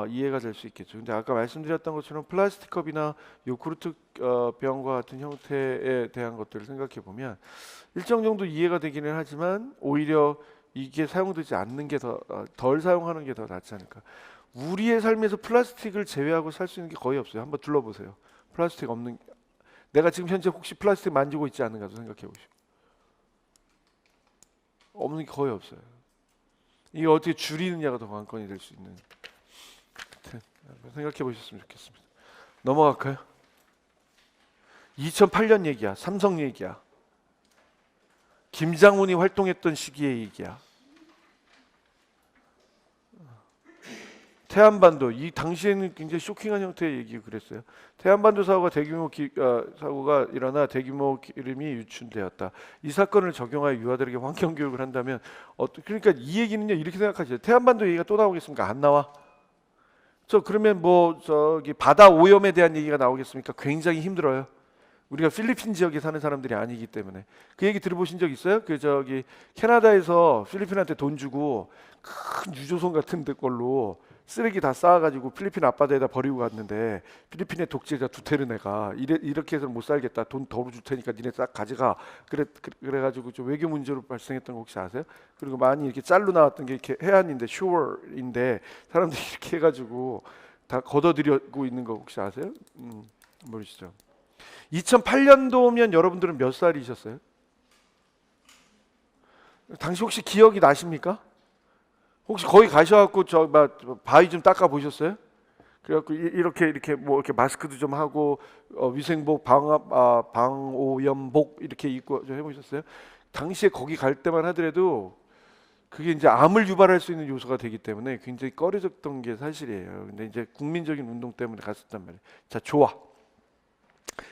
이해가 될 수 있겠죠. 근데 아까 말씀드렸던 것처럼 플라스틱 컵이나 요구르트 병과 같은 형태에 대한 것들을 생각해 보면 일정 정도 이해가 되기는 하지만 오히려 이게 사용되지 않는 게 덜 사용하는 게 더 낫지 않을까. 우리의 삶에서 플라스틱을 제외하고 살 수 있는 게 거의 없어요. 한번 둘러보세요. 플라스틱 없는 내가 지금 현재 혹시 플라스틱 만지고 있지 않은가도 생각해 보시고 없는 게 거의 없어요. 이게 어떻게 줄이느냐가 더 관건이 될 수 있는 생각해 보셨으면 좋겠습니다. 넘어갈까요? 2008년 얘기야. 삼성 얘기야. 김장훈이 활동했던 시기의 얘기야. 태안반도 이 당시에는 굉장히 쇼킹한 형태의 얘기가 그랬어요. 태안반도 사고가 사고가 일어나 대규모 기름이 유출되었다. 이 사건을 적용하여 유아들에게 환경 교육을 한다면 그러니까 이 얘기는요 이렇게 생각하죠. 태안반도 얘기가 또 나오겠습니까? 안 나와. 그러면 저기 바다 오염에 대한 얘기가 나오겠습니까? 굉장히 힘들어요. 우리가 필리핀 지역에 사는 사람들이 아니기 때문에. 그 얘기 들어보신 적 있어요? 저기 캐나다에서 필리핀한테 돈 주고 큰 유조선 같은 데 걸로 쓰레기 다 쌓아가지고 필리핀 앞바다에다 버리고 갔는데 필리핀의 독재자 두테르네가 이렇게 해서는 못 살겠다. 돈 더 줄 테니까 니네 싹 가져가. 그래가지고 좀 외교 문제로 발생했던 거 혹시 아세요? 그리고 많이 이렇게 짤로 나왔던 게 이렇게 해안인데 쇼어인데 사람들이 이렇게 해가지고 다 걷어들이고 있는 거 혹시 아세요? 모르시죠? 2008년도면 여러분들은 몇 살이셨어요? 당시 혹시 기억이 나십니까? 혹시 거기 가셔갖고 바위 좀 닦아 보셨어요? 그래갖고 이렇게 뭐 이렇게 마스크도 좀 하고 위생복 방오염복 이렇게 입고 좀 해보셨어요? 당시에 거기 갈 때만 하더라도 그게 이제 암을 유발할 수 있는 요소가 되기 때문에 굉장히 꺼려졌던 게 사실이에요. 근데 이제 국민적인 운동 때문에 갔었단 말이에요. 자, 좋아.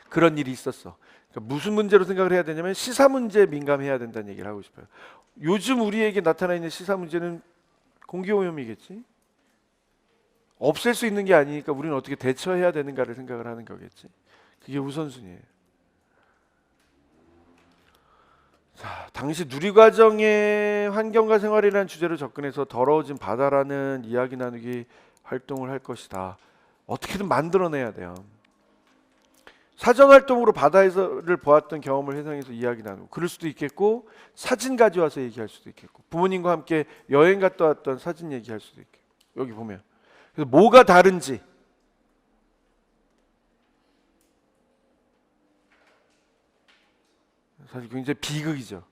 그런 일이 있었어. 그러니까 무슨 문제로 생각을 해야 되냐면 시사 문제에 민감해야 된다는 얘기를 하고 싶어요. 요즘 우리에게 나타나 있는 시사 문제는 공기오염이겠지. 없앨 수 있는 게 아니니까 우리는 어떻게 대처해야 되는가를 생각을 하는 거겠지. 그게 우선순위예요. 자, 당시 누리과정의 환경과 생활이라는 주제로 접근해서 더러워진 바다라는 이야기 나누기 활동을 할 것이다. 어떻게든 만들어내야 돼요. 사전 활동으로 바다에서를 보았던 경험을 회상해서 이야기 나누고 그럴 수도 있겠고 사진 가져와서 얘기할 수도 있겠고 부모님과 함께 여행 갔다 왔던 사진 얘기할 수도 있겠고 여기 보면 그래서 뭐가 다른지 사실 굉장히 비극이죠.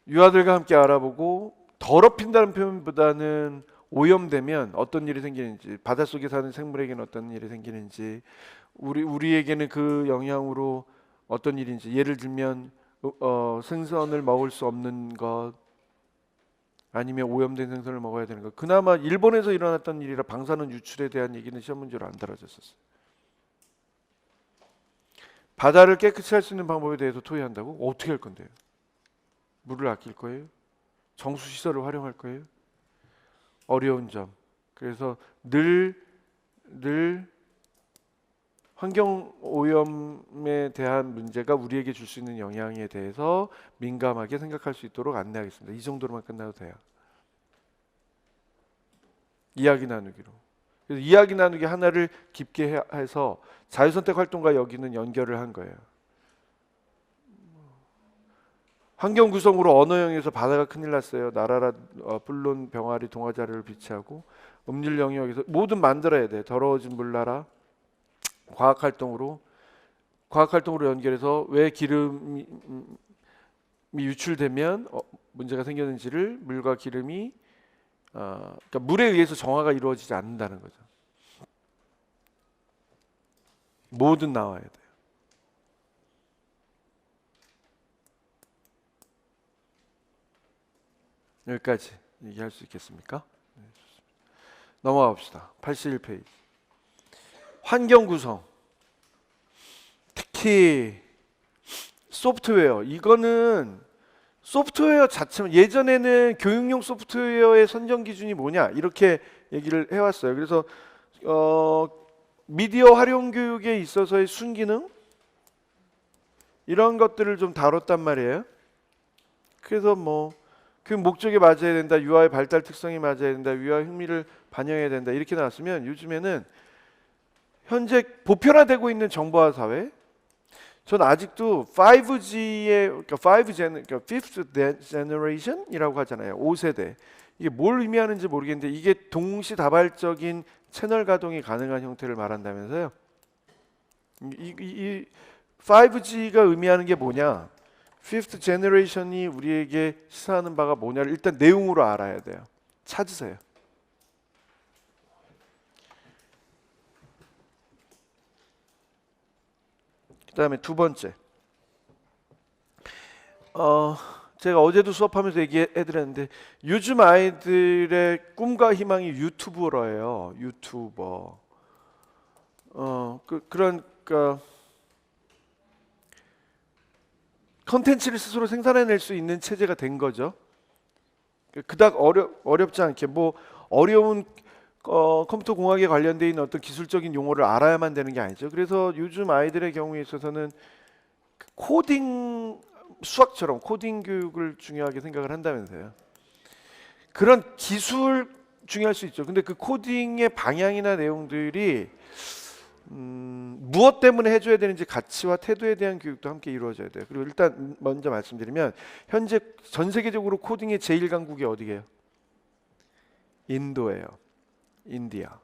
유아들과 함께 알아보고 더럽힌다는 표현보다는 오염되면 어떤 일이 생기는지 바닷속에 사는 생물에게는 어떤 일이 생기는지 우리에게는 그 영향으로 어떤 일인지 예를 들면 생선을 먹을 수 없는 것 아니면 오염된 생선을 먹어야 되는 것 그나마 일본에서 일어났던 일이라 방사능 유출에 대한 얘기는 시험 문제로 안 다뤄졌었어요. 바다를 깨끗이 할 수 있는 방법에 대해서 토의한다고? 어떻게 할 건데요? 물을 아낄 거예요? 정수시설을 활용할 거예요? 어려운 점. 그래서 늘 환경 오염에 대한 문제가 우리에게 줄 수 있는 영향에 대해서 민감하게 생각할 수 있도록 안내하겠습니다. 이 정도로만 끝나도 돼요. 이야기 나누기로. 그래서 이야기 나누기 하나를 깊게 해서 자유선택 활동과 여기는 연결을 한 거예요. 환경 구성으로 언어영역에서 바다가 큰일 났어요. 나라라 불론 병아리 동화자료를 비치하고 음률 영역에서 뭐든 만들어야 돼. 더러워진 물나라 과학활동으로 연결해서 왜 기름이 유출되면 문제가 생겼는지를 물과 기름이 그러니까 물에 의해서 정화가 이루어지지 않는다는 거죠. 뭐든 나와야 돼요. 여기까지 얘기할 수 있겠습니까? 네, 넘어가 봅시다. 81페이지. 환경 구성. 특히 소프트웨어. 이거는 소프트웨어 자체만 예전에는 교육용 소프트웨어의 선정 기준이 뭐냐 이렇게 얘기를 해왔어요. 그래서 미디어 활용 교육에 있어서의 순기능 이런 것들을 좀 다뤘단 말이에요. 그래서 뭐 그 목적에 맞아야 된다, 유아의 발달 특성에 맞아야 된다, 유아의 흥미를 반영해야 된다 이렇게 나왔으면 요즘에는 현재 보편화되고 있는 정보화 사회. 전 아직도 5G의 그러니까 Fifth Generation이라고 하잖아요. 5세대. 이게 뭘 의미하는지 모르겠는데 이게 동시다발적인 채널 가동이 가능한 형태를 말한다면서요. 이 5G가 의미하는 게 뭐냐? Fifth Generation이 우리에게 시사하는 바가 뭐냐를 일단 내용으로 알아야 돼요. 찾으세요. 그 다음에 두 번째. 제가 어제도 수업하면서 얘기해드렸는데 요즘 아이들의 꿈과 희망이 유튜버예요. 유튜버. 그러니까 컨텐츠를 스스로 생산해낼 수 있는 체제가 된 거죠. 그닥 어렵지 않게 뭐 어려운 컴퓨터 공학에 관련되어 있는 어떤 기술적인 용어를 알아야만 되는 게 아니죠. 그래서 요즘 아이들의 경우에 있어서는 코딩 수학처럼 코딩 교육을 중요하게 생각을 한다면서요. 그런 기술 중요할 수 있죠. 근데 그 코딩의 방향이나 내용들이 무엇 때문에 해줘야 되는지 가치와 태도에 대한 교육도 함께 이루어져야 돼요. 그리고 일단 먼저 말씀드리면 현재 전 세계적으로 코딩의 제1강국이 어디게요? 인도예요. 인디아.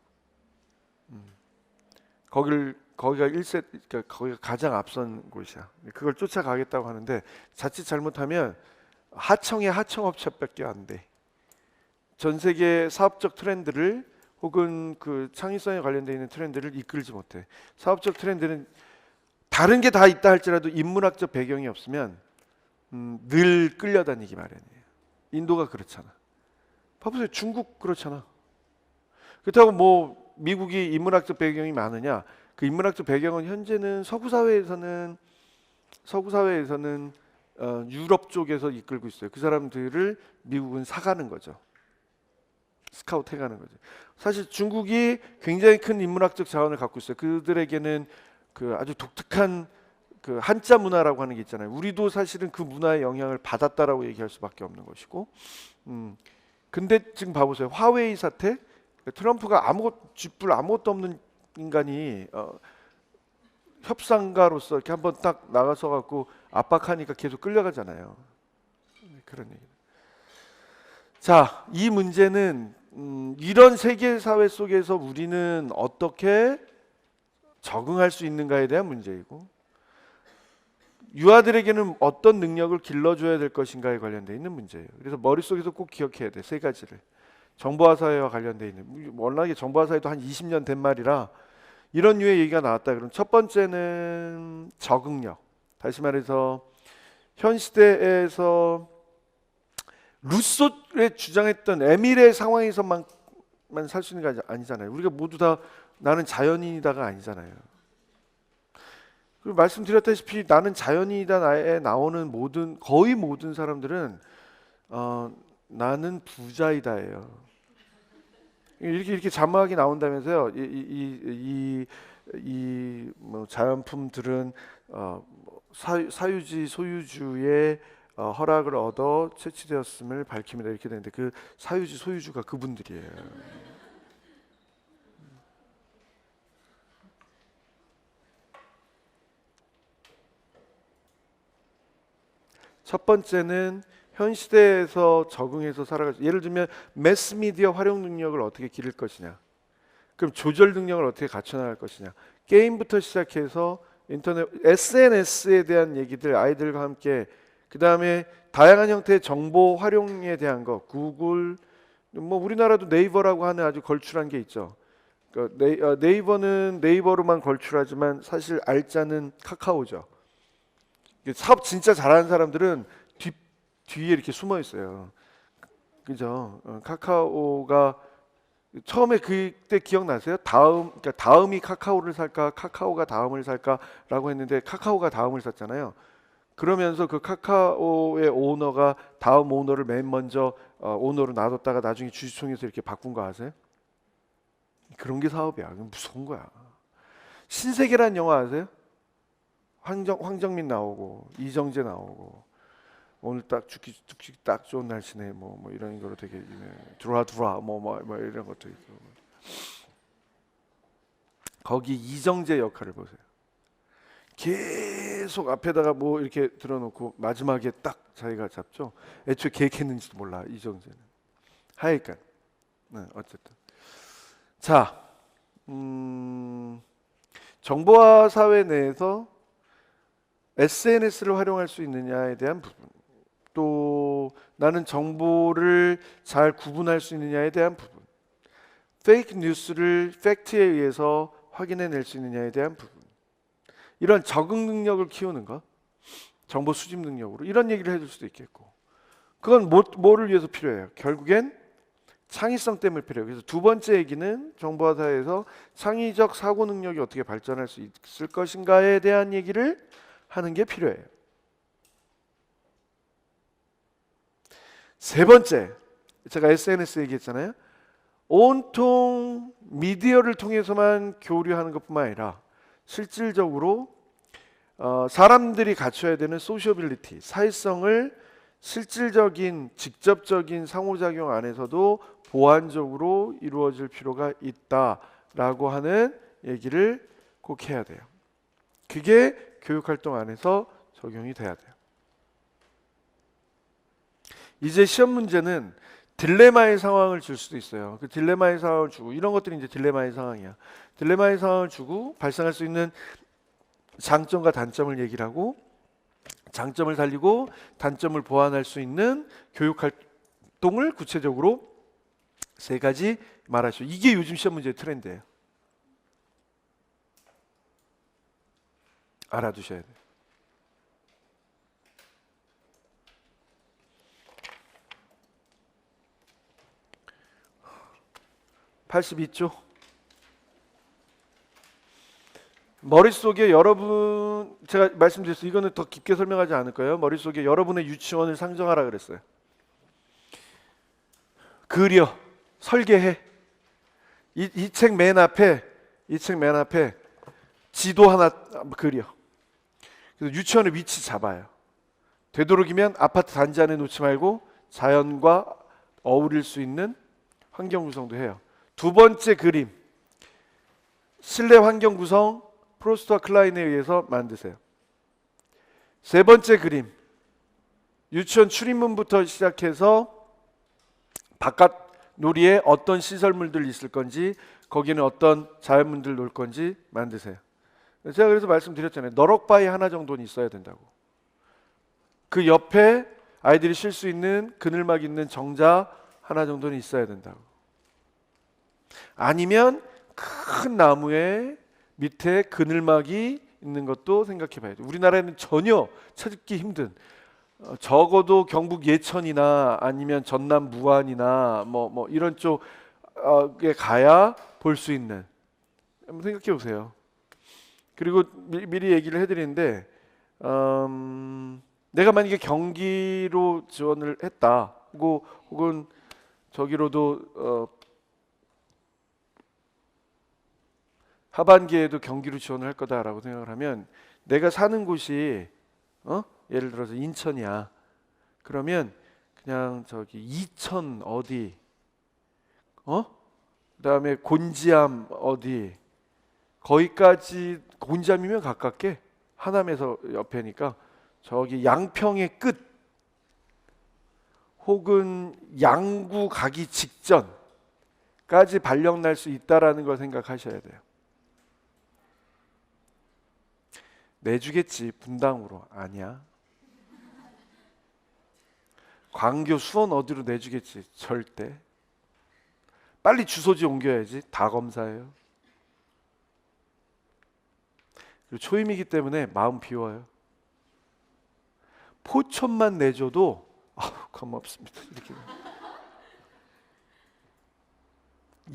거기가 그러니까 거기가 가장 앞선 곳이야. 그걸 쫓아가겠다고 하는데 자칫 잘못하면 하청의 하청업체밖에 안 돼. 전 세계 사업적 트렌드를 혹은 그 창의성에 관련되어 있는 트렌드를 이끌지 못해. 사업적 트렌드는 다른 게 다 있다 할지라도 인문학적 배경이 없으면 늘 끌려다니기 마련이에요. 인도가 그렇잖아. 봐보세요. 중국 그렇잖아. 그렇다고 뭐 미국이 인문학적 배경이 많으냐? 그 인문학적 배경은 현재는 서구 사회에서는 유럽 쪽에서 이끌고 있어요. 그 사람들을 미국은 사가는 거죠. 스카우트 해가는 거죠. 사실 중국이 굉장히 큰 인문학적 자원을 갖고 있어요. 그들에게는 그 아주 독특한 그 한자 문화라고 하는 게 있잖아요. 우리도 사실은 그 문화의 영향을 받았다라고 얘기할 수밖에 없는 것이고. 근데 지금 봐보세요. 화웨이 사태, 트럼프가 쥐뿔 아무것도 없는 인간이 협상가로서 이렇게 한번 딱 나가서 갖고 압박하니까 계속 끌려가잖아요. 그런 얘기. 자, 이 문제는 이런 세계 사회 속에서 우리는 어떻게 적응할 수 있는가에 대한 문제이고 유아들에게는 어떤 능력을 길러줘야 될 것인가에 관련되어 있는 문제예요. 그래서 머릿속에서 꼭 기억해야 돼. 세 가지를. 정보화 사회와 관련되어 있는 워낙에 정보화 사회도 한 20년 된 말이라 이런 류의 얘기가 나왔다. 그럼 첫 번째는 적응력. 다시 말해서 현 시대에서 루소의 주장했던 에밀의 상황에서만 살 수 있는 게 아니잖아요. 우리가 모두 다 나는 자연인이다가 아니잖아요. 그리고 말씀드렸다시피 나는 자연인이다에 나오는 거의 모든 사람들은 나는 부자이다예요. 이렇게 자막이 나온다면서요. 뭐 자연품들은 사유지 소유주의 허락을 얻어 채취되었음을 밝힙니다. 이렇게 되는데 그 사유지 소유주가 그분들이에요. 첫 번째는 현 시대에서 적응해서 살아갈 수. 예를 들면 매스미디어 활용 능력을 어떻게 기를 것이냐. 그럼 조절 능력을 어떻게 갖춰나갈 것이냐. 게임부터 시작해서 인터넷, SNS에 대한 얘기들 아이들과 함께, 그 다음에 다양한 형태의 정보 활용에 대한 거, 구글, 뭐 우리나라도 네이버라고 하는 아주 걸출한 게 있죠. 네이버는 네이버로만 걸출하지만 사실 알짜는 카카오죠. 사업 진짜 잘하는 사람들은 뒤에 이렇게 숨어 있어요. 그죠? 카카오가 처음에 그때 기억나세요? 그러니까 다음이 카카오를 살까, 카카오가 다음을 살까라고 했는데 카카오가 다음을 샀잖아요. 그러면서 그 카카오의 오너가 다음 오너를 맨 먼저 오너로 놔뒀다가 나중에 주주총회에서 이렇게 바꾼 거 아세요? 그런 게 사업이야. 무서운 거야. 신세계란 영화 아세요? 황정민 나오고 이정재 나오고 오늘 딱 죽기 딱 좋은 날씨네 뭐 이런 거로 되게 들어와 뭐 이런 것도 있고 거기 이정재 역할을 보세요. 계속 앞에다가 뭐 이렇게 들어놓고 마지막에 딱 자기가 잡죠. 애초에 계획했는지도 몰라 이정재는. 하여간 어쨌든 자 정보화 사회 내에서 SNS를 활용할 수 있느냐에 대한 부분, 또 나는 정보를 잘 구분할 수 있느냐에 대한 부분, 페이크 뉴스를 팩트에 의해서 확인해낼 수 있느냐에 대한 부분, 이런 적응 능력을 키우는 것, 정보 수집 능력으로 이런 얘기를 해줄 수도 있겠고, 그건 뭐를 위해서 필요해요? 결국엔 창의성 때문에 필요해요. 그래서 두 번째 얘기는 정보화 사회에서 창의적 사고 능력이 어떻게 발전할 수 있을 것인가에 대한 얘기를 하는 게 필요해요. 세 번째, 제가 SNS 얘기했잖아요. 온통 미디어를 통해서만 교류하는 것뿐만 아니라 실질적으로 사람들이 갖춰야 되는 소셔빌리티, 사회성을 실질적인 직접적인 상호작용 안에서도 보완적으로 이루어질 필요가 있다라고 하는 얘기를 꼭 해야 돼요. 그게 교육활동 안에서 적용이 돼야 돼요. 이제 시험 문제는 딜레마의 상황을 줄 수도 있어요. 그 딜레마의 상황을 주고, 이런 것들이 이제 딜레마의 상황이야. 딜레마의 상황을 주고 발생할 수 있는 장점과 단점을 얘기를 하고, 장점을 살리고 단점을 보완할 수 있는 교육활동을 구체적으로 세 가지 말하시오. 이게 요즘 시험 문제의 트렌드예요. 알아두셔야 돼요. 82쪽. 머릿속에 여러분, 제가 말씀드렸어요. 이거는 더 깊게 설명하지 않을 거예요. 머릿속에 여러분의 유치원을 상정하라 그랬어요. 그려, 설계해. 이 책 맨 앞에 지도 하나 그려. 그래서 유치원의 위치 잡아요. 되도록이면 아파트 단지 안에 놓지 말고 자연과 어울릴 수 있는 환경 구성도 해요. 두 번째 그림, 실내 환경 구성 프로스트와 클라인에 의해서 만드세요. 세 번째 그림, 유치원 출입문부터 시작해서 바깥 놀이에 어떤 시설물들이 있을 건지, 거기는 어떤 자연물들 놀 건지 만드세요. 제가 그래서 말씀드렸잖아요. 너럭바위 하나 정도는 있어야 된다고. 그 옆에 아이들이 쉴 수 있는 그늘막 있는 정자 하나 정도는 있어야 된다고. 아니면 큰 나무에 밑에 그늘막이 있는 것도 생각해 봐야 돼요. 우리나라에는 전혀 찾기 힘든, 적어도 경북 예천이나 아니면 전남 무안이나 뭐 이런 쪽에 가야 볼 수 있는, 한번 생각해 보세요. 그리고 미리 얘기를 해드리는데, 내가 만약에 경기로 지원을 했다, 혹은 저기로도 하반기에도 경기로 지원을 할 거다라고 생각을 하면 내가 사는 곳이 예를 들어서 인천이야. 그러면 그냥 저기 이천 어디 그다음에 곤지암 어디 거기까지 곤지암이면 가깝게 하남에서 옆에니까 저기 양평의 끝 혹은 양구 가기 직전까지 발령 날 수 있다라는 걸 생각하셔야 돼요. 내주겠지 분당으로. 아니야. 광교 수원 어디로 내주겠지. 절대. 빨리 주소지 옮겨야지. 다 검사해요. 그리고 초임이기 때문에 마음 비워요. 포천만 내줘도 고맙습니다. 이렇게.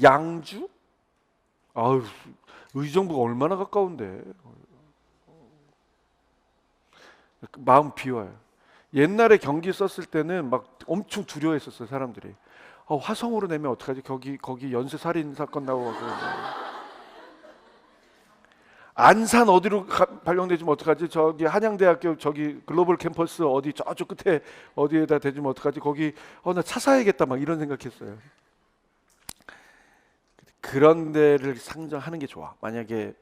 양주? 의정부가 얼마나 가까운데. 마음 비워요. 옛날에 경기 썼을 때는 막 엄청 두려워했었어요, 사람들이. 화성으로 내면 어떡하지? 거기 연쇄 살인 사건 나오고. 안산 어디로 발령되지면 어떡하지? 저기 한양대학교 저기 글로벌 캠퍼스 어디 저쪽 끝에 어디에다 대주면 어떡하지? 거기 나 차 사야겠다 막 이런 생각했어요. 그런 데를 상정하는 게 좋아. 만약에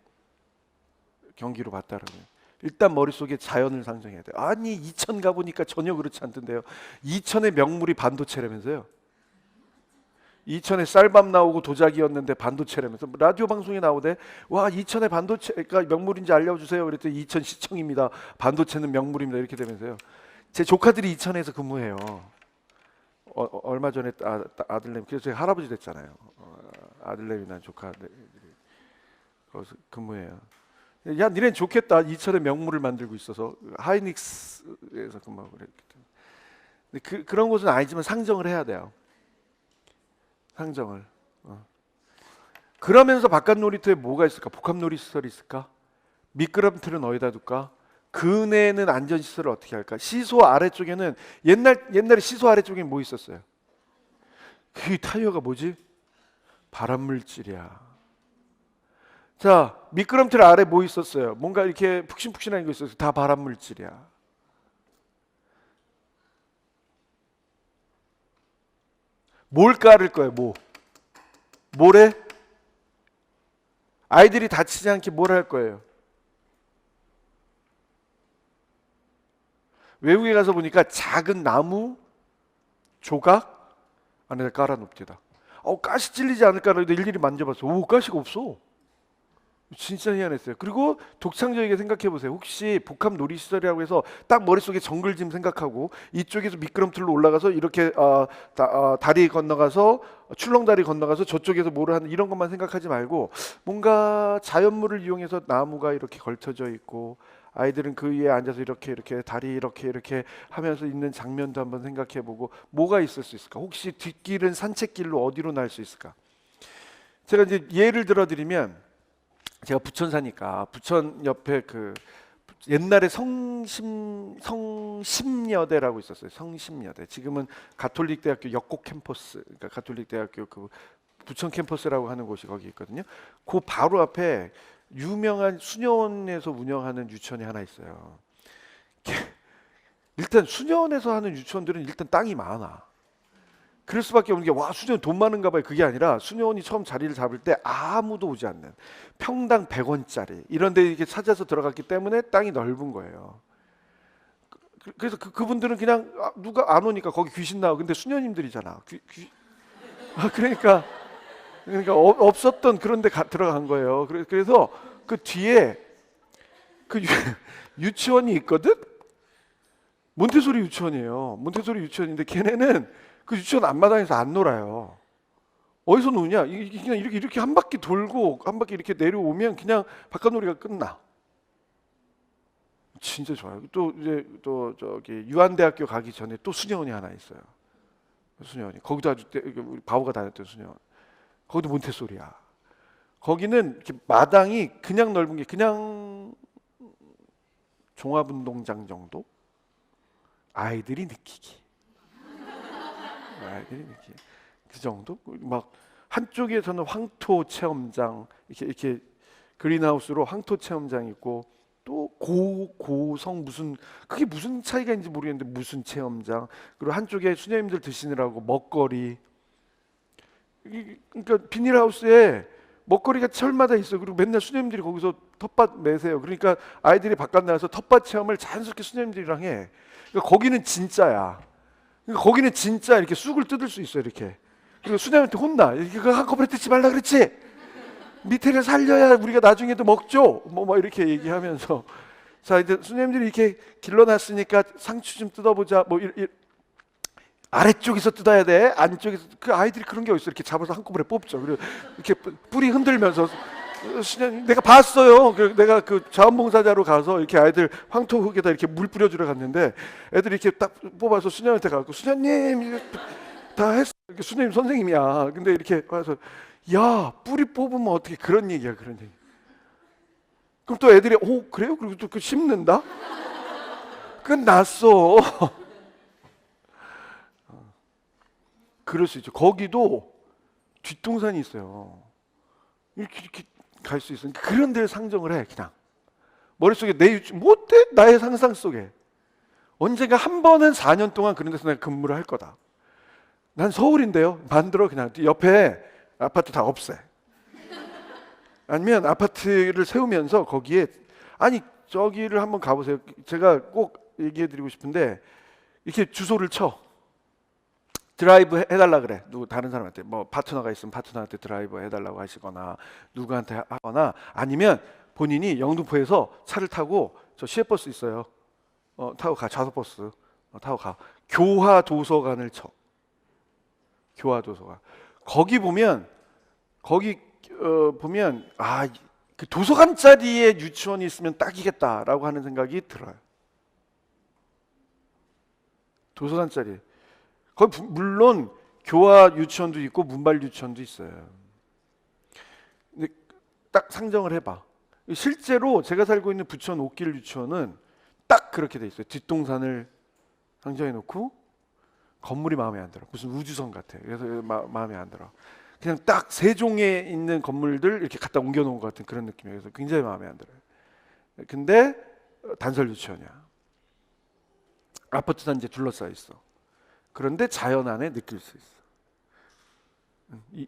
경기로 봤다라면 일단 머릿속에 자연을 상정해야 돼요. 아니 이천 가보니까 전혀 그렇지 않던데요. 이천의 명물이 반도체라면서요. 이천에 쌀밥 나오고 도자기였는데 반도체라면서 라디오 방송에 나오대. 와 이천의 반도체가 명물인지 알려주세요. 그랬더니 이천 시청입니다. 반도체는 명물입니다. 이렇게 되면서요. 제 조카들이 이천에서 근무해요. 얼마 전에 아들내미 그래서 제가 할아버지 됐잖아요. 아들내미나 조카들이 거기서 근무해요. 야 니넨 좋겠다. 이천의 명물을 만들고 있어서 하이닉스에서 근무하고 그랬기 때문에. 그런 곳은 아니지만 상정을 해야 돼요. 상정을. 그러면서 바깥 놀이터에 뭐가 있을까? 복합 놀이시설이 있을까? 미끄럼틀은 어디다 둘까? 그네는 안전시설을 어떻게 할까? 시소 아래쪽에는 옛날에 시소 아래쪽에 뭐 있었어요? 그 타이어가 뭐지? 발암물질이야. 자, 미끄럼틀 아래 뭐 있었어요? 뭔가 이렇게 푹신푹신한 거 있었어요. 다 발암물질이야. 뭘 깔을 거예요? 모래? 아이들이 다치지 않게 뭘 할 거예요? 외국에 가서 보니까 작은 나무 조각 안에다 깔아놓습니다. 가시 찔리지 않을까 해서 일일이 만져봤어. 가시가 없어. 진짜 희한했어요. 그리고 독창적이게 생각해 보세요. 혹시 복합 놀이시설이라고 해서 딱 머릿속에 정글짐 생각하고 이쪽에서 미끄럼틀로 올라가서 이렇게 다리 건너가서 출렁다리 건너가서 저쪽에서 뭐를 하는 이런 것만 생각하지 말고 뭔가 자연물을 이용해서 나무가 이렇게 걸쳐져 있고 아이들은 그 위에 앉아서 이렇게 다리 이렇게 하면서 있는 장면도 한번 생각해 보고 뭐가 있을 수 있을까? 혹시 뒷길은 산책길로 어디로 날 수 있을까? 제가 이제 예를 들어 드리면 제가 부천 사니까 부천 옆에 그 옛날에 성심여대라고 있었어요. 성심여대. 지금은 가톨릭대학교 역곡 캠퍼스, 그러니까 가톨릭대학교 그 부천 캠퍼스라고 하는 곳이 거기 있거든요. 그 바로 앞에 유명한 수녀원에서 운영하는 유치원이 하나 있어요. 일단 수녀원에서 하는 유치원들은 일단 땅이 많아. 그럴 수밖에 없는 게 와 수녀원 돈 많은가 봐요. 그게 아니라 수녀원이 처음 자리를 잡을 때 아무도 오지 않는 평당 100원짜리 이런 데 이렇게 찾아서 들어갔기 때문에 땅이 넓은 거예요. 그래서 그분들은 그냥 누가 안 오니까 거기 귀신 나오고 근데 수녀님들이잖아. 그러니까 없었던 그런 데 들어간 거예요. 그래서 그 뒤에 그 유치원이 있거든. 몬테소리 유치원이에요. 몬테소리 유치원인데 걔네는 그 유치원 앞마당에서 안 놀아요. 어디서 노냐? 그냥 이렇게 한 바퀴 돌고 한 바퀴 이렇게 내려오면 그냥 바깥놀이가 끝나. 진짜 좋아요. 또 이제 또 저기 유한대학교 가기 전에 또 수녀원이 하나 있어요. 수녀원이 거기도 아주 우리 바보가 다녔던 수녀원. 거기도 몬테소리야. 거기는 이렇게 마당이 그냥 넓은 게 그냥 종합운동장 정도. 아이들이 느끼기. 그 정도? 막 한쪽에서는 황토 체험장 이렇게 그린하우스로 황토 체험장 있고 또 고성 무슨 그게 무슨 차이가 있는지 모르겠는데 무슨 체험장, 그리고 한쪽에 수녀님들 드시느라고 먹거리, 그러니까 비닐하우스에 먹거리가 철마다 있어요. 그리고 맨날 수녀님들이 거기서 텃밭 매세요. 그러니까 아이들이 바깥 나가서 텃밭 체험을 자연스럽게 수녀님들이랑 해. 그러니까 거기는 진짜야. 그러니까 거기는 진짜 이렇게 쑥을 뜯을 수 있어 이렇게. 그리고 수녀님한테 혼나. 이거 한꺼번에 뜯지 말라 그랬지. 밑에를 살려야 우리가 나중에도 먹죠. 뭐 이렇게 얘기하면서 자 이제 수녀님들이 이렇게 길러놨으니까 상추 좀 뜯어보자. 아래쪽에서 뜯어야 돼. 안쪽에서 그 아이들이 그런 게 어딨어. 이렇게 잡아서 한꺼번에 뽑죠. 그리고 이렇게 뿌리 흔들면서 수녀님 내가 봤어요. 내가 그 자원봉사자로 가서 이렇게 아이들 황토 흙에다 이렇게 물 뿌려주러 갔는데 애들이 이렇게 딱 뽑아서 수녀한테 가고 수녀님 이거 다 했어. 수녀님 선생님이야. 근데 이렇게 와서 야 뿌리 뽑으면 어떻게 그런 얘기야 그런 얘기. 그럼 또 애들이 오 그래요? 그리고 또 그 심는다? 끝났어. 그럴 수 있죠. 거기도 뒷동산이 있어요. 이렇게 갈 수 있으니까 그런 데를 상정을 해. 그냥 머릿속에 못돼 나의 상상 속에 언젠가 한 번은 4년 동안 그런 데서 내가 근무를 할 거다. 난 서울인데요. 만들어 그냥 옆에 아파트 다 없애. 아니면 아파트를 세우면서 거기에 아니 저기를 한번 가보세요. 제가 꼭 얘기해드리고 싶은데 이렇게 주소를 쳐. 드라이브 해달라 그래. 누구 다른 사람한테 뭐 파트너가 있으면 파트너한테 드라이브 해달라고 하시거나 누구한테 하거나 아니면 본인이 영등포에서 차를 타고 저 시외버스 있어요. 타고 가. 좌석버스 타고 가. 교화도서관을 쳐. 교화도서관. 거기 보면 그 도서관 자리에 유치원이 있으면 딱이겠다라고 하는 생각이 들어요. 도서관 자리에. 거기 물론 교화 유치원도 있고 문발 유치원도 있어요. 근데 딱 상정을 해봐. 실제로 제가 살고 있는 부천 옥길 유치원은 딱 그렇게 돼 있어요. 뒷동산을 상정해 놓고 건물이 마음에 안 들어. 무슨 우주선 같아. 그래서 마음에 안 들어. 그냥 딱 세종에 있는 건물들 이렇게 갖다 옮겨 놓은 것 같은 그런 느낌이에요. 그래서 굉장히 마음에 안 들어요. 근데 단설 유치원이야. 아파트 단지에 둘러싸여 있어. 그런데 자연 안에 느낄 수 있어.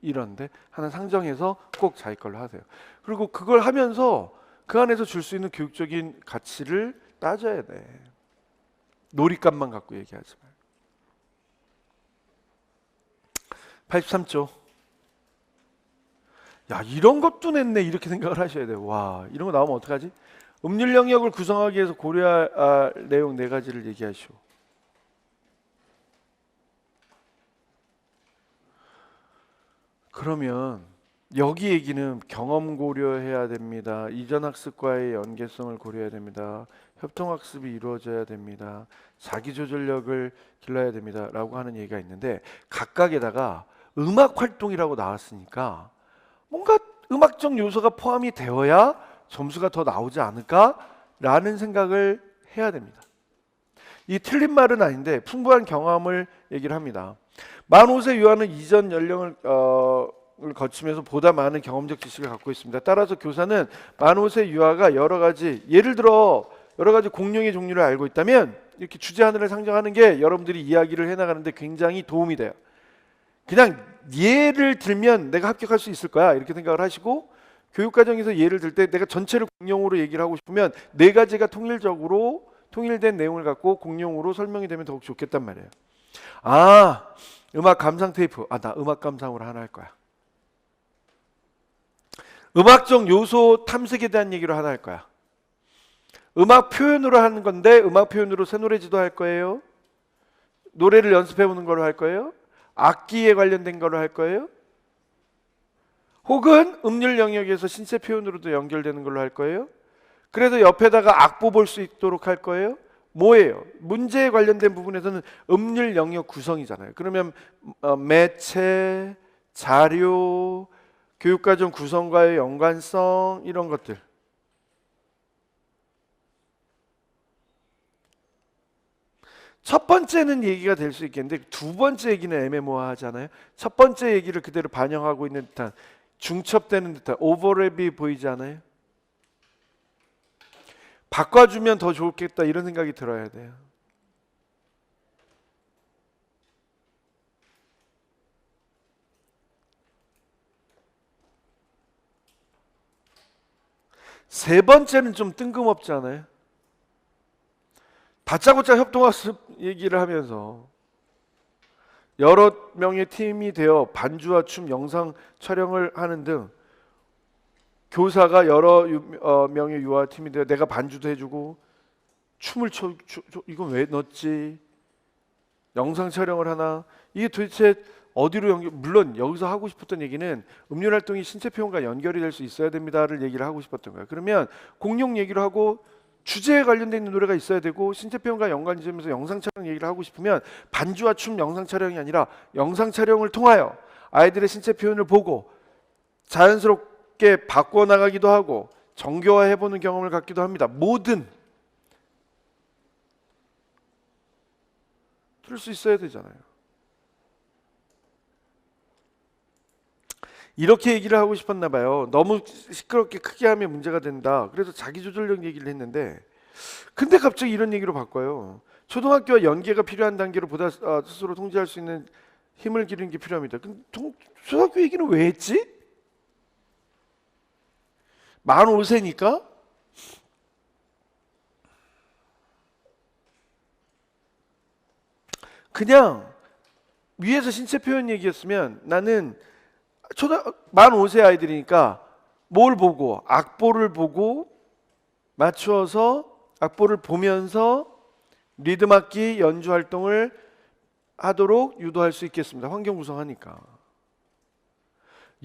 이런데 하나 상정해서 꼭 자기 걸로 하세요. 그리고 그걸 하면서 그 안에서 줄 수 있는 교육적인 가치를 따져야 돼. 놀잇감만 갖고 얘기하지 말고. 83조. 야 이런 것도 냈네 이렇게 생각을 하셔야 돼요. 와 이런 거 나오면 어떡하지? 음률 영역을 구성하기 위해서 고려할 내용 4가지를 얘기하시오. 그러면 여기 얘기는 경험 고려해야 됩니다. 이전 학습과의 연계성을 고려해야 됩니다. 협동학습이 이루어져야 됩니다. 자기조절력을 길러야 됩니다. 라고 하는 얘기가 있는데 각각에다가 음악활동이라고 나왔으니까 뭔가 음악적 요소가 포함이 되어야 점수가 더 나오지 않을까? 라는 생각을 해야 됩니다. 이 틀린 말은 아닌데 풍부한 경험을 얘기를 합니다. 만 5세 유아는 이전 연령을 거치면서 보다 많은 경험적 지식을 갖고 있습니다. 따라서 교사는 만 5세 유아가 여러 가지 예를 들어 여러 가지 공룡의 종류를 알고 있다면 이렇게 주제 하나를 상정하는 게 여러분들이 이야기를 해나가는데 굉장히 도움이 돼요. 그냥 예를 들면 내가 합격할 수 있을 거야 이렇게 생각을 하시고 교육과정에서 예를 들 때 내가 전체를 공룡으로 얘기를 하고 싶으면 4가지가 통일된 내용을 갖고 공룡으로 설명이 되면 더욱 좋겠단 말이에요. 아 음악 감상 테이프. 나 음악 감상으로 하나 할 거야. 음악적 요소 탐색에 대한 얘기로 하나 할 거야. 음악 표현으로 하는 건데 음악 표현으로 새 노래 지도할 거예요. 노래를 연습해 보는 걸로 할 거예요. 악기에 관련된 걸로 할 거예요. 혹은 음률 영역에서 신체 표현으로도 연결되는 걸로 할 거예요. 그래서 옆에다가 악보 볼 수 있도록 할 거예요. 뭐예요? 문제에 관련된 부분에서는 음률 영역 구성이잖아요. 그러면 매체, 자료, 교육과정 구성과의 연관성 이런 것들. 첫 번째는 얘기가 될 수 있겠는데 두 번째 얘기는 애매모호하잖아요. 첫 번째 얘기를 그대로 반영하고 있는 듯한 중첩되는 듯한 오버랩이 보이지 않아요? 바꿔주면 더 좋겠다 이런 생각이 들어야 돼요. 세 번째는 좀 뜬금없지 않아요? 다짜고짜 협동학습 얘기를 하면서 여러 명의 팀이 되어 반주와 춤, 영상 촬영을 하는 등 교사가 여러 명의 유아 팀이 되어 내가 반주도 해주고 춤을 춰, 이건 왜 넣었지? 영상 촬영을 하나? 이게 도대체 어디로 연결? 물론 여기서 하고 싶었던 얘기는 음률 활동이 신체 표현과 연결이 될 수 있어야 됩니다를 얘기를 하고 싶었던 거예요. 그러면 공룡 얘기를 하고 주제에 관련돼 있는 노래가 있어야 되고 신체 표현과 연관이 되면서 영상 촬영 얘기를 하고 싶으면 반주와 춤 영상 촬영이 아니라 영상 촬영을 통하여 아이들의 신체 표현을 보고 자연스럽게 바꿔 나가기도 하고 정교화해 보는 경험을 갖기도 합니다. 뭐든 들을 수 있어야 되잖아요. 이렇게 얘기를 하고 싶었나 봐요. 너무 시끄럽게 크게 하면 문제가 된다. 그래서 자기조절력 얘기를 했는데 근데 갑자기 이런 얘기로 바꿔요. 초등학교와 연계가 필요한 단계로 보다 스스로 통제할 수 있는 힘을 기르는 게 필요합니다. 근데 초등학교 얘기는 왜 했지? 만 5세니까? 그냥 위에서 신체 표현 얘기였으면 나는 만 5세 아이들이니까 뭘 보고 악보를 보고 맞추어서 악보를 보면서 리듬 악기 연주 활동을 하도록 유도할 수 있겠습니다. 환경 구성하니까.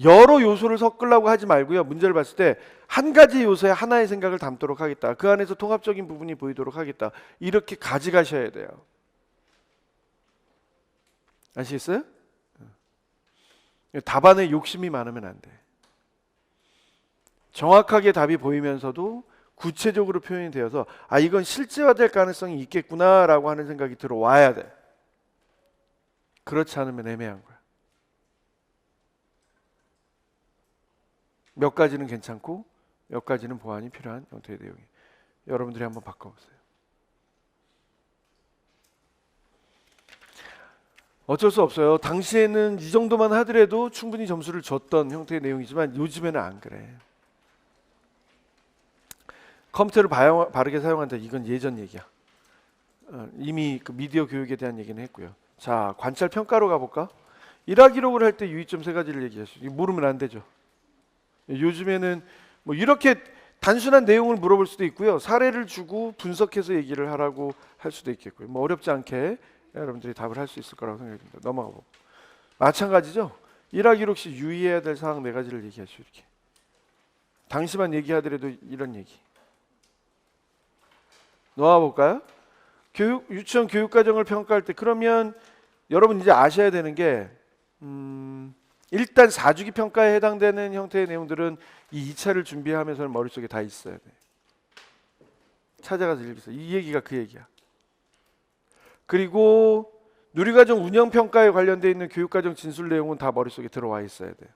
여러 요소를 섞으려고 하지 말고요. 문제를 봤을 때 한 가지 요소에 하나의 생각을 담도록 하겠다. 그 안에서 통합적인 부분이 보이도록 하겠다. 이렇게 가져가셔야 돼요. 아시겠어요? 답안에 욕심이 많으면 안 돼. 정확하게 답이 보이면서도 구체적으로 표현이 되어서 아 이건 실제화될 가능성이 있겠구나라고 하는 생각이 들어와야 돼. 그렇지 않으면 애매한 거야. 몇 가지는 괜찮고 몇 가지는 보완이 필요한 형태의 내용이. 여러분들이 한번 바꿔보세요. 어쩔 수 없어요. 당시에는 이 정도만 하더라도 충분히 점수를 줬던 형태의 내용이지만 요즘에는 안 그래. 컴퓨터를 바르게 사용한다. 이건 예전 얘기야. 이미 그 미디어 교육에 대한 얘기는 했고요. 자, 관찰 평가로 가볼까? 일화 기록을 할 때 유의점 세 가지를 얘기하시죠. 모르면 안 되죠. 요즘에는 뭐 이렇게 단순한 내용을 물어볼 수도 있고요. 사례를 주고 분석해서 얘기를 하라고 할 수도 있겠고요. 뭐 어렵지 않게 여러분들이 답을 할 수 있을 거라고 생각합니다. 넘어가 보고. 마찬가지죠. 일화 기록 시 유의해야 될 사항 네 가지를 얘기하시죠. 이렇게. 당시만 얘기하더라도 이런 얘기. 놓아 볼까요? 유치원 교육 과정을 평가할 때 그러면 여러분 이제 아셔야 되는 게 일단 4주기 평가에 해당되는 형태의 내용들은 이 2차를 준비하면서는 머릿속에 다 있어야 돼. 찾아가서 읽으세요. 이 얘기가 그 얘기야. 그리고 누리과정 운영평가에 관련되어 있는 교육과정 진술 내용은 다 머릿속에 들어와 있어야 돼.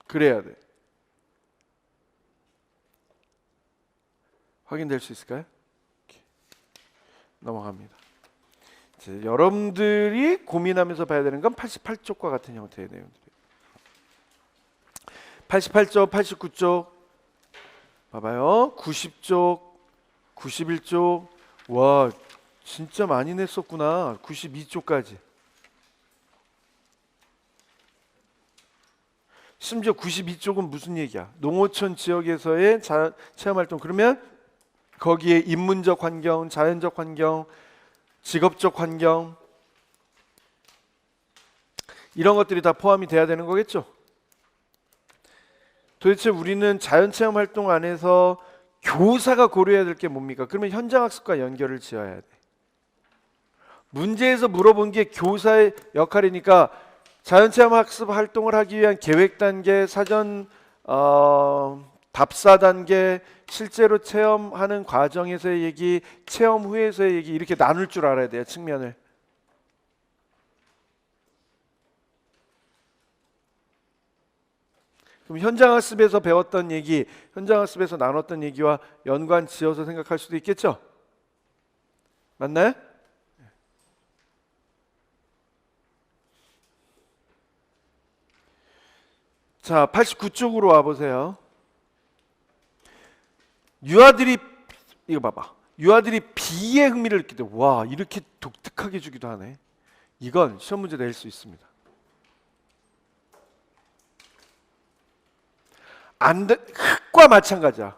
그래야 돼. 확인될 수 있을까요? 넘어갑니다. 이제 여러분들이 고민하면서 봐야 되는 건 88쪽과 같은 형태의 내용들이에요. 88쪽, 89쪽 봐봐요. 90쪽, 91쪽 와 진짜 많이 냈었구나. 92쪽까지. 심지어 92쪽은 무슨 얘기야? 농어촌 지역에서의 체험활동. 그러면 거기에 인문적 환경, 자연적 환경, 직업적 환경 이런 것들이 다 포함이 돼야 되는 거겠죠? 도대체 우리는 자연체험 활동 안에서 교사가 고려해야 될 게 뭡니까? 그러면 현장학습과 연결을 지어야 돼. 문제에서 물어본 게 교사의 역할이니까 자연체험 학습 활동을 하기 위한 계획 단계, 사전 답사 단계, 실제로 체험하는 과정에서의 얘기, 체험 후에서의 얘기 이렇게 나눌 줄 알아야 돼요. 측면을. 그럼 현장학습에서 배웠던 얘기, 현장학습에서 나눴던 얘기와 연관 지어서 생각할 수도 있겠죠? 맞나요? 자, 89쪽으로 와보세요. 유아들이, 이거 봐봐. 유아들이 비에 흥미를 느끼되, 와, 이렇게 독특하게 주기도 하네. 이건 시험 문제 낼 수 있습니다. 흙과 마찬가지야.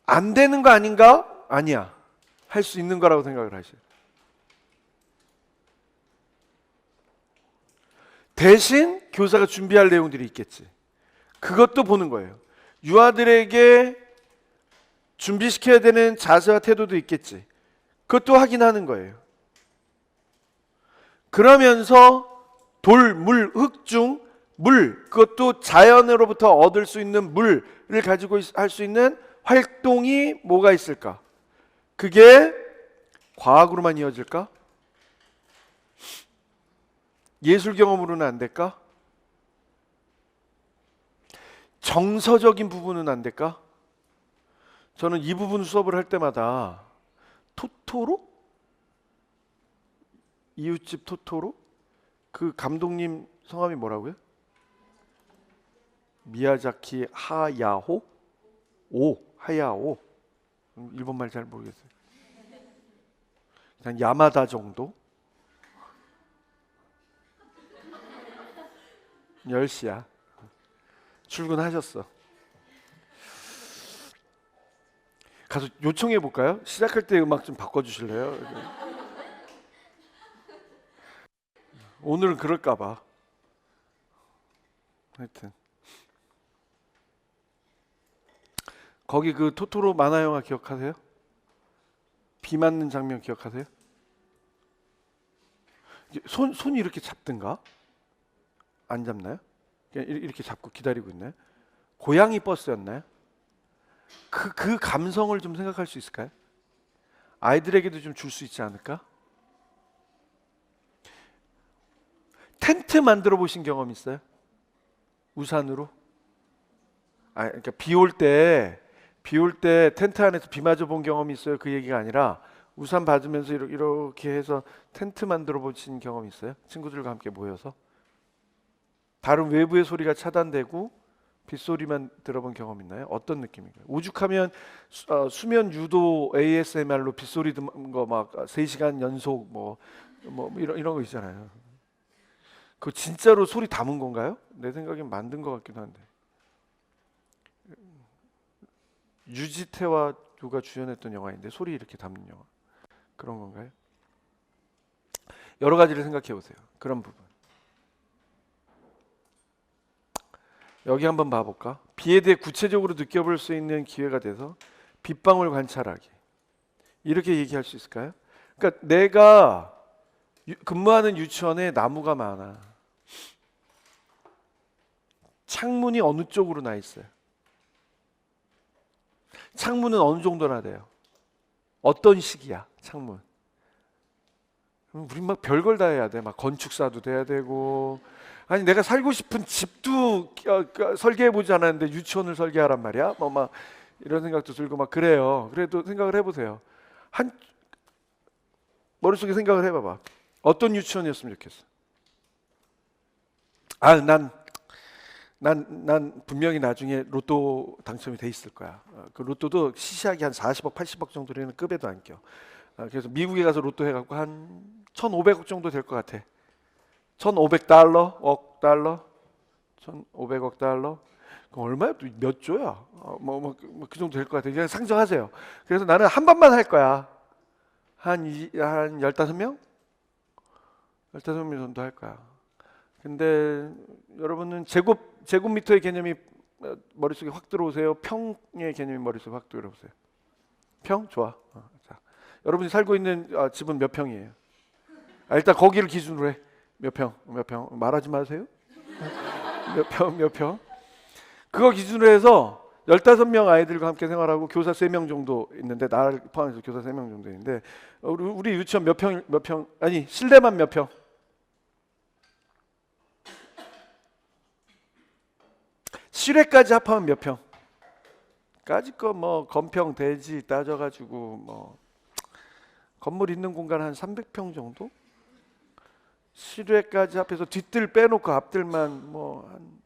안 되는 거 아닌가? 아니야. 할 수 있는 거라고 생각을 하셔요. 대신 교사가 준비할 내용들이 있겠지. 그것도 보는 거예요. 유아들에게 준비시켜야 되는 자세와 태도도 있겠지. 그것도 확인하는 거예요. 그러면서 돌, 물, 흙 중 물, 그것도 자연으로부터 얻을 수 있는 물을 가지고 할 수 있는 활동이 뭐가 있을까? 그게 과학으로만 이어질까? 예술 경험으로는 안 될까? 정서적인 부분은 안 될까? 저는 이 부분 수업을 할 때마다 토토로? 이웃집 토토로? 그 감독님 성함이 뭐라고요? 미야자키 하야호? 하야오. 일본말 잘 모르겠어요. 그냥 야마다 정도? 10시야. 출근하셨어. 가서 요청해 볼까요? 시작할 때 음악 좀 바꿔주실래요? 오늘은 그럴까 봐. 하여튼 거기 그 토토로 만화 영화 기억하세요? 비 맞는 장면 기억하세요? 손이 이렇게 잡든가? 안 잡나요? 그냥 이렇게 잡고 기다리고 있나요? 고양이 버스였나요? 그 감성을 좀 생각할 수 있을까요? 아이들에게도 좀 줄 수 있지 않을까? 텐트 만들어 보신 경험 있어요? 우산으로? 그러니까 비 올 때 텐트 안에서 비 맞아 본 경험이 있어요? 그 얘기가 아니라 우산 받으면서 이렇게 해서 텐트 만들어 보신 경험 있어요? 친구들과 함께 모여서? 다른 외부의 소리가 차단되고 빗소리만 들어본 경험 있나요? 어떤 느낌인가요? 오죽하면 수면 유도 ASMR로 빗소리 듣는 거 막 3시간 연속 뭐 이런 거 있잖아요. 그거 진짜로 소리 담은 건가요? 내 생각엔 만든 것 같기도 한데. 유지태와 누가 주연했던 영화인데 소리 이렇게 담는 영화. 그런 건가요? 여러 가지를 생각해 보세요. 그런 부분. 여기 한번 봐볼까? 비에 대해 구체적으로 느껴볼 수 있는 기회가 돼서 빗방울 관찰하기. 이렇게 얘기할 수 있을까요? 그러니까 내가 근무하는 유치원에 나무가 많아. 창문이 어느 쪽으로 나 있어요? 창문은 어느 정도나 돼요? 어떤 식이야, 창문? 우린 막 별걸 다 해야 돼. 막 건축사도 돼야 되고. 아니 내가 살고 싶은 집도 설계해보지 않았는데 유치원을 설계하란 말이야? 뭐 막 이런 생각도 들고 막 그래요. 그래도 생각을 해보세요. 머릿속에 생각을 해봐봐. 어떤 유치원이었으면 좋겠어? 난 분명히 나중에 로또 당첨이 돼 있을 거야. 그 로또도 시시하게 한 40억, 80억 정도 되는 급에도 안 껴. 그래서 미국에 가서 로또 해갖고 한 1,500억 정도 될 것 같아. 1,500달러, 억 달러, 1,500억 달러. 그럼 얼마야? 몇 조야? 그 정도 될 것 같아. 그냥 상정하세요. 그래서 나는 한 번만 할 거야. 한 15명? 15명 정도 할 거야. 근데 여러분은 제곱미터의 개념이 머릿속에 확 들어오세요? 평의 개념이 머릿속에 확 들어오세요? 평? 좋아. 자, 여러분이 살고 있는 집은 몇 평이에요? 일단 거기를 기준으로 해. 몇 평? 말하지 마세요. 몇 평? 그거 기준으로 해서 15명 아이들과 함께 생활하고 교사 3명 정도 있는데 나를 포함해서 교사 3명 정도 있는데 우리 유치원 몇 평? 아니 실내만 몇 평? 실외까지 합하면 몇 평? 까짓 거 뭐 건평 대지 따져가지고 뭐 건물 있는 공간 한 300평 정도? 실외까지 합해서 뒷뜰 빼놓고 앞뜰만 뭐 한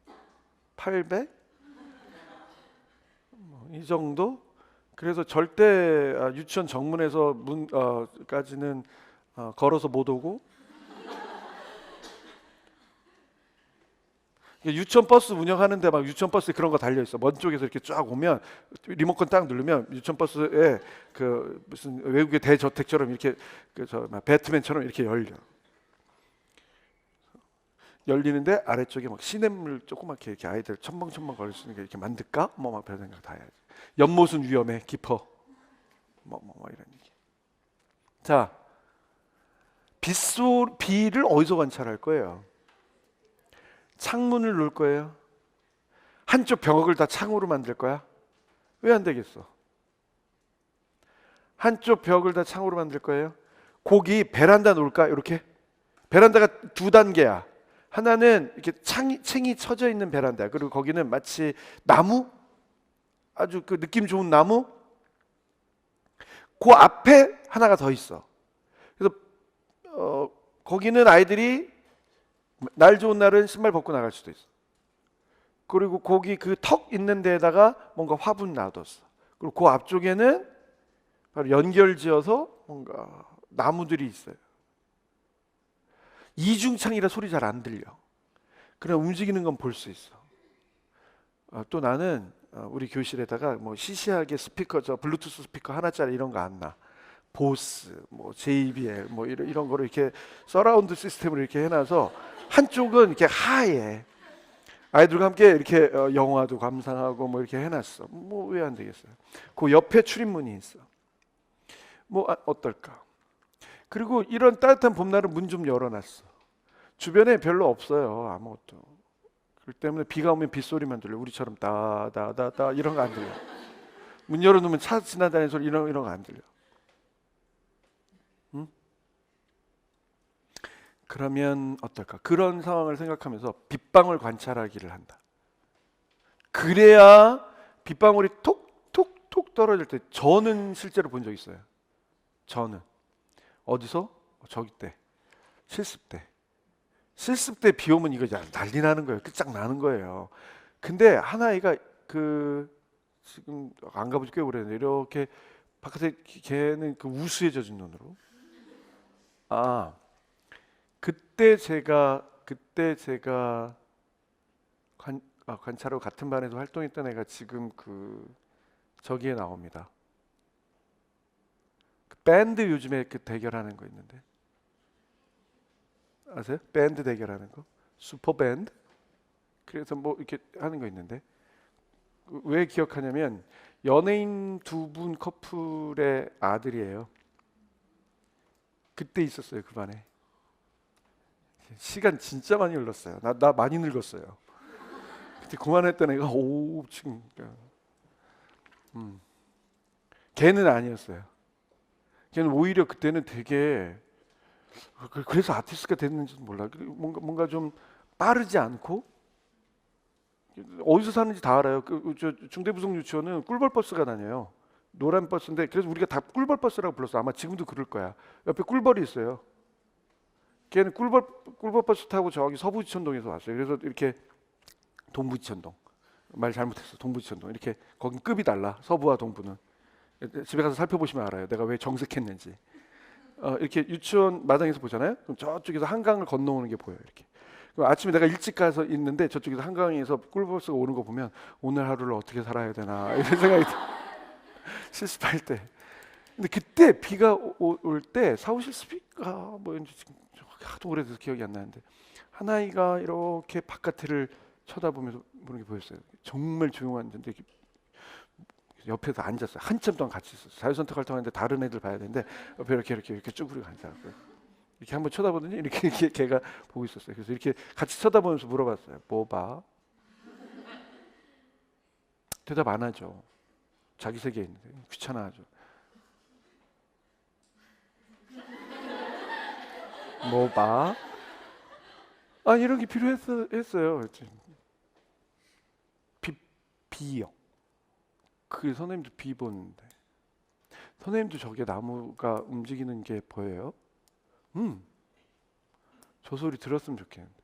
800? 이 정도? 그래서 절대 유치원 정문에서 문까지는 걸어서 못 오고, 유치원 버스 운영하는데 막 유치원 버스에 그런 거 달려 있어. 먼 쪽에서 이렇게 쫙 오면 리모컨 딱 누르면 유치원 버스에 그 무슨 외국의 대저택처럼 이렇게 배트맨처럼 이렇게 열리는데 아래쪽에 막 시냇물 조그맣게 이렇게 아이들 첨벙첨벙 걸을 수 있는 게 이렇게 만들까? 뭐 막 별 생각 다 해야지. 연못은 위험해, 깊어. 뭐 이런 얘기. 자, 비를 어디서 관찰할 거예요? 창문을 놓을 거예요? 한쪽 벽을 다 창으로 만들 거야? 왜 안 되겠어? 한쪽 벽을 다 창으로 만들 거예요? 거기 베란다 놓을까? 이렇게? 베란다가 두 단계야. 하나는 이렇게 챙이 쳐져 있는 베란다. 그리고 거기는 마치 나무? 아주 그 느낌 좋은 나무? 그 앞에 하나가 더 있어. 그래서 거기는 아이들이 날 좋은 날은 신발 벗고 나갈 수도 있어. 그리고 거기 그 턱 있는 데에다가 뭔가 화분 놔뒀어. 그리고 그 앞쪽에는 바로 연결지어서 뭔가 나무들이 있어요. 이중창이라 소리 잘 안 들려. 그냥 움직이는 건 볼 수 있어. 또 나는 우리 교실에다가 뭐 시시하게 스피커, 블루투스 스피커 하나짜리 이런 거 안 놔. 보스, 뭐 JBL, 뭐 이런 거를 이렇게 서라운드 시스템으로 이렇게 해놔서 한쪽은 이렇게 하얘. 아이들과 함께 이렇게 영화도 감상하고 뭐 이렇게 해놨어. 뭐 왜 안 되겠어요? 그 옆에 출입문이 있어. 뭐 어떨까? 그리고 이런 따뜻한 봄날은 문 좀 열어놨어. 주변에 별로 없어요, 아무것도. 그렇기 때문에 비가 오면 빗소리만 들려. 우리처럼 따다다다 이런 거 안 들려. 문 열어놓으면 차 지나다니는 소리 이런 거 안 들려. 응? 그러면 어떨까? 그런 상황을 생각하면서 빗방울 관찰하기를 한다. 그래야 빗방울이 톡톡톡 떨어질 때, 저는 실제로 본 적 있어요. 저는 어디서? 저기 때 실습 때 비 오면 이거 난리 나는 거예요. 끝장나는 거예요. 근데 한 아이가 지금 안 가본 지 꽤 오래됐는데 이렇게 바깥에 걔는 그 우수에 젖은 눈으로, 그때 제가 관찰하고 같은 반에서 활동했던 애가 지금 저기에 나옵니다. 그 밴드 요즘에 대결하는 거 있는데 아세요? 밴드 대결하는 거, 슈퍼 밴드. 그래서 뭐 이렇게 하는 거 있는데, 왜 기억하냐면 연예인 두 분 커플의 아들이에요. 그때 있었어요, 그 반에. 시간 진짜 많이 흘렀어요. 나 많이 늙었어요. 그때 그만했던 애가 지금 걔는 아니었어요. 걔는 오히려 그때는 되게, 그래서 아티스트가 됐는지도 몰라. 뭔가 좀 빠르지 않고, 어디서 사는지 다 알아요. 중대부속 유치원은 꿀벌 버스가 다녀요. 노란 버스인데, 그래서 우리가 다 꿀벌 버스라고 불렀어. 아마 지금도 그럴 거야. 옆에 꿀벌이 있어요. 걔는 꿀벌 버스 타고 저기 서부지천동에서 왔어요. 그래서 이렇게 동부지천동, 말 잘못했어. 동부지천동, 이렇게 거긴 급이 달라. 서부와 동부는. 집에 가서 살펴보시면 알아요. 내가 왜 정색했는지. 이렇게 유치원 마당에서 보잖아요. 그럼 저쪽에서 한강을 건너오는 게 보여요. 이렇게. 그럼 아침에 내가 일찍 가서 있는데 저쪽에서 한강에서 꿀버스가 오는 거 보면 오늘 하루를 어떻게 살아야 되나 이런 생각이 실습할 때. 근데 그때 비가 올 때 사무실 스피커가 뭐였는지 지금 하도 오래돼서 기억이 안 나는데, 한 아이가 이렇게 바깥을 쳐다보면서 보는 게 보였어요. 정말 조용한 데인데 옆에서 앉았어요. 한참 동안 같이 있었어요. 자유선택 활동하는데 다른 애들 봐야 되는데 옆에 이렇게 쭈그리고 앉아갖고 이렇게 한번 쳐다보더니 이렇게 걔가 보고 있었어요. 그래서 이렇게 같이 쳐다보면서 물어봤어요. 뭐 봐? 대답 안 하죠. 자기 세계에 있는데 귀찮아하죠. 뭐 봐? 이런 게 필요했어요. 비요. 그 선생님도 비 보는데 선생님도 저게 나무가 움직이는 게 보여요? 저 소리 들었으면 좋겠는데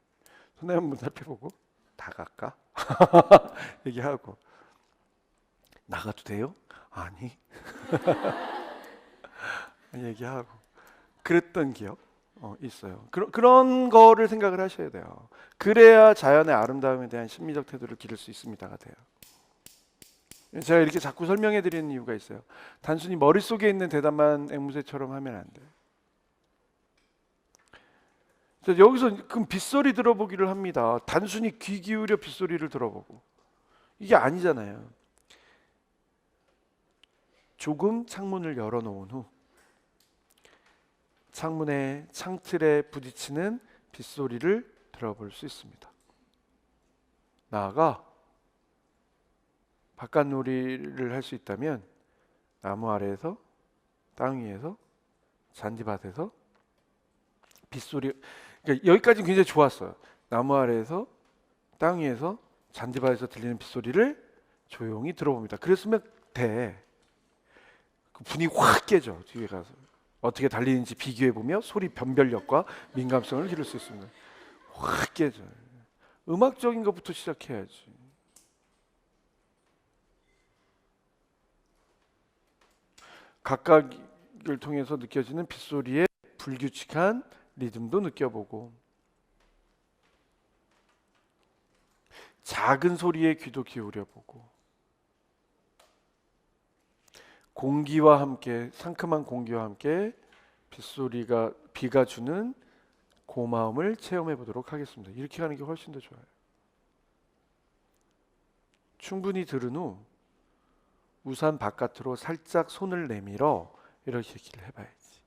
선생님 한번 살펴보고 나갈까? 얘기하고 나가도 돼요? 아니 얘기하고 그랬던 기억 있어요. 그런 거를 생각을 하셔야 돼요. 그래야 자연의 아름다움에 대한 심리적 태도를 기를 수 있습니다가 돼요. 제가 이렇게 자꾸 설명해 드리는 이유가 있어요. 단순히 머릿속에 있는 대담한 앵무새처럼 하면 안 돼요. 여기서 그럼 빗소리 들어보기를 합니다. 단순히 귀 기울여 빗소리를 들어보고 이게 아니잖아요. 조금 창문을 열어놓은 후 창문의 창틀에 부딪히는 빗소리를 들어볼 수 있습니다. 나아가 바깥놀이를 할 수 있다면 나무 아래에서, 땅 위에서, 잔디밭에서 빗소리, 그러니까 여기까지는 굉장히 좋았어요. 나무 아래에서, 땅 위에서, 잔디밭에서 들리는 빗소리를 조용히 들어봅니다. 그랬으면 돼. 그 분위기 확 깨져. 뒤에 가서 어떻게 달리는지 비교해보며 소리 변별력과 민감성을 기를 수 있습니다. 확 깨져. 음악적인 것부터 시작해야지. 각각을 통해서 느껴지는 빗소리의 불규칙한 리듬도 느껴보고 작은 소리에 귀도 기울여보고 공기와 함께 상큼한 공기와 함께 비가 주는 고마움을 체험해 보도록 하겠습니다. 이렇게 하는 게 훨씬 더 좋아요. 충분히 들은 후 우산 바깥으로 살짝 손을 내밀어 이렇게 얘기를 해봐야지.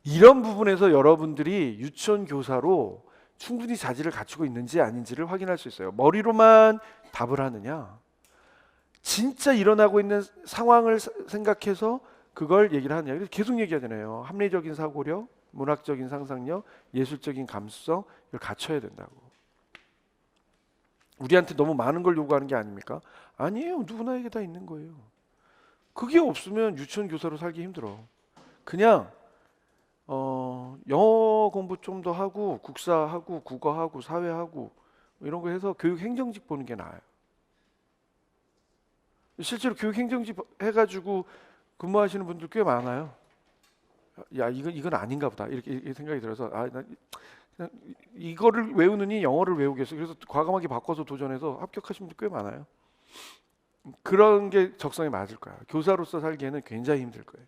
이런 부분에서 여러분들이 유치원 교사로 충분히 자질을 갖추고 있는지 아닌지를 확인할 수 있어요. 머리로만 답을 하느냐, 진짜 일어나고 있는 상황을 생각해서 그걸 얘기를 하느냐. 그래서 계속 얘기하잖아요. 합리적인 사고력, 문학적인 상상력, 예술적인 감수성 이걸 갖춰야 된다고. 우리한테 너무 많은 걸 요구하는 게 아닙니까? 아니에요. 누구나에게 다 있는 거예요. 그게 없으면 유치원 교사로 살기 힘들어. 그냥 영어 공부 좀 더 하고 국사하고 국어하고 사회하고 이런 거 해서 교육 행정직 보는 게 나아요. 실제로 교육 행정직 해가지고 근무하시는 분들 꽤 많아요. 야, 이건 아닌가 보다 이렇게 생각이 들어서 그냥 이거를 외우느니 영어를 외우겠어. 그래서 과감하게 바꿔서 도전해서 합격하신 분들 꽤 많아요. 그런 게 적성에 맞을 거야. 교사로서 살기에는 굉장히 힘들 거예요.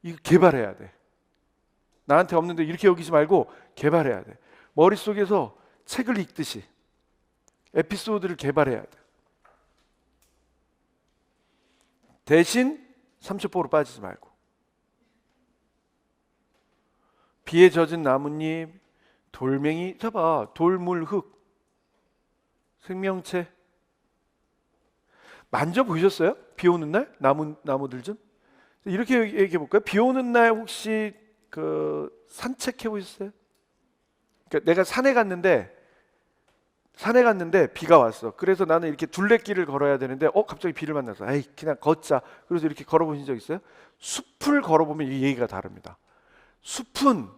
이거 개발해야 돼. 나한테 없는데 이렇게 여기지 말고 개발해야 돼. 머릿속에서 책을 읽듯이 에피소드를 개발해야 돼. 대신 삼초포로 빠지지 말고 비에 젖은 나뭇잎, 돌멩이, 봐봐. 돌물, 흙, 생명체 만져보셨어요? 비 오는 날? 나무들 좀? 이렇게 얘기해 볼까요? 비 오는 날 혹시 산책해 보셨어요? 그러니까 내가 산에 갔는데 비가 왔어. 그래서 나는 이렇게 둘레길을 걸어야 되는데 갑자기 비를 만나서 에이 그냥 걷자. 그래서 이렇게 걸어보신 적 있어요? 숲을 걸어보면 이 얘기가 다릅니다. 숲은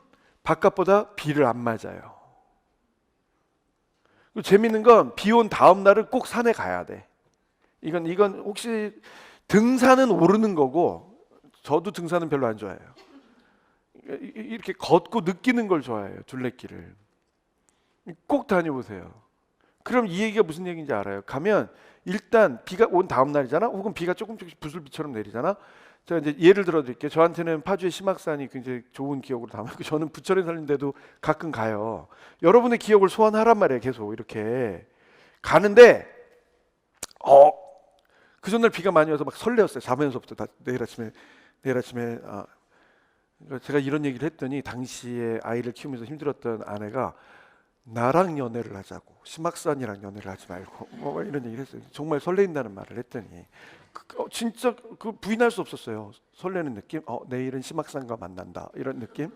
바깥보다 비를 안 맞아요. 재밌는 건 비 온 다음 날은 꼭 산에 가야 돼. 이건 혹시 등산은 오르는 거고 저도 등산은 별로 안 좋아해요. 이렇게 걷고 느끼는 걸 좋아해요. 둘레길을 꼭 다녀보세요. 그럼 이 얘기가 무슨 얘기인지 알아요. 가면 일단 비가 온 다음 날이잖아. 혹은 비가 조금씩 부슬비처럼 내리잖아. 제가 이제 예를 들어 드릴게요. 저한테는 파주의 심악산이 굉장히 좋은 기억으로 남아있고 저는 부천에 살는데도 가끔 가요. 여러분의 기억을 소환하란 말이에요. 계속 이렇게 가는데 그 전날 비가 많이 와서 막 설레었어요. 자면서부터 내일 아침에 제가 이런 얘기를 했더니 당시에 아이를 키우면서 힘들었던 아내가 나랑 연애를 하자고, 심악산이랑 연애를 하지 말고 뭐 이런 얘기를 했어요. 정말 설레인다는 말을 했더니 진짜 부인할 수 없었어요. 설레는 느낌. 내일은 심악산과 만난다 이런 느낌.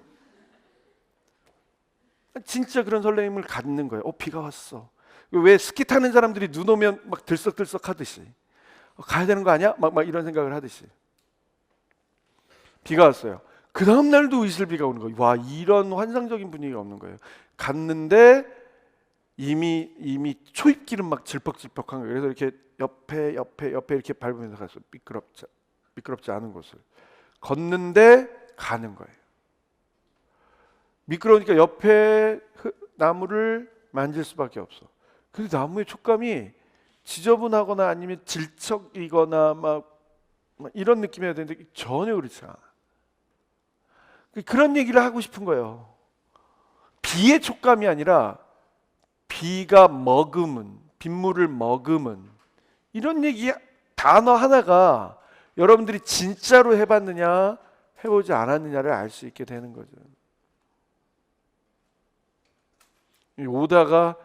진짜 그런 설레임을 갖는 거예요. 비가 왔어. 왜 스키 타는 사람들이 눈 오면 막 들썩들썩 하듯이 가야 되는 거 아니야? 막 이런 생각을 하듯이. 비가 왔어요. 그 다음 날도 이슬비가 오는 거예요. 와, 이런 환상적인 분위기가 없는 거예요. 갔는데 이미 초입길은 막 질퍽질퍽한 거예요. 그래서 이렇게 옆에 이렇게 밟으면서 갔어요. 미끄럽지 않은 곳을 걷는데 가는 거예요. 미끄러우니까 옆에 나무를 만질 수밖에 없어. 근데 나무의 촉감이 지저분하거나 아니면 질척이거나 막 이런 느낌이어야 되는데 전혀 그렇지 않아. 그런 얘기를 하고 싶은 거예요. 비의 촉감이 아니라 비가 머금은, 빗물을 머금은, 이런 얘기 단어 하나가 여러분들이 진짜로 해봤느냐 해보지 않았느냐를 알 수 있게 되는 거죠. 오다가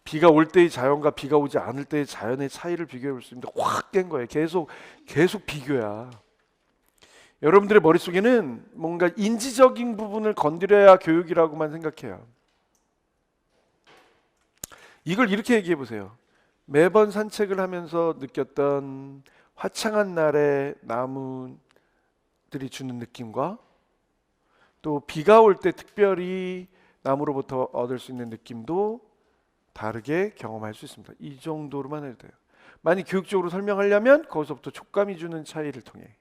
비가 올 때의 자연과 비가 오지 않을 때의 자연의 차이를 비교해 볼 수 있는데 확 깬 거예요. 계속 비교야. 여러분들의 머릿속에는 뭔가 인지적인 부분을 건드려야 교육이라고만 생각해요. 이걸 이렇게 얘기해 보세요. 매번 산책을 하면서 느꼈던 화창한 날의 나무들이 주는 느낌과 또 비가 올 때 특별히 나무로부터 얻을 수 있는 느낌도 다르게 경험할 수 있습니다. 이 정도로만 해도 돼요. 만약 교육적으로 설명하려면 거기서부터 촉감이 주는 차이를 통해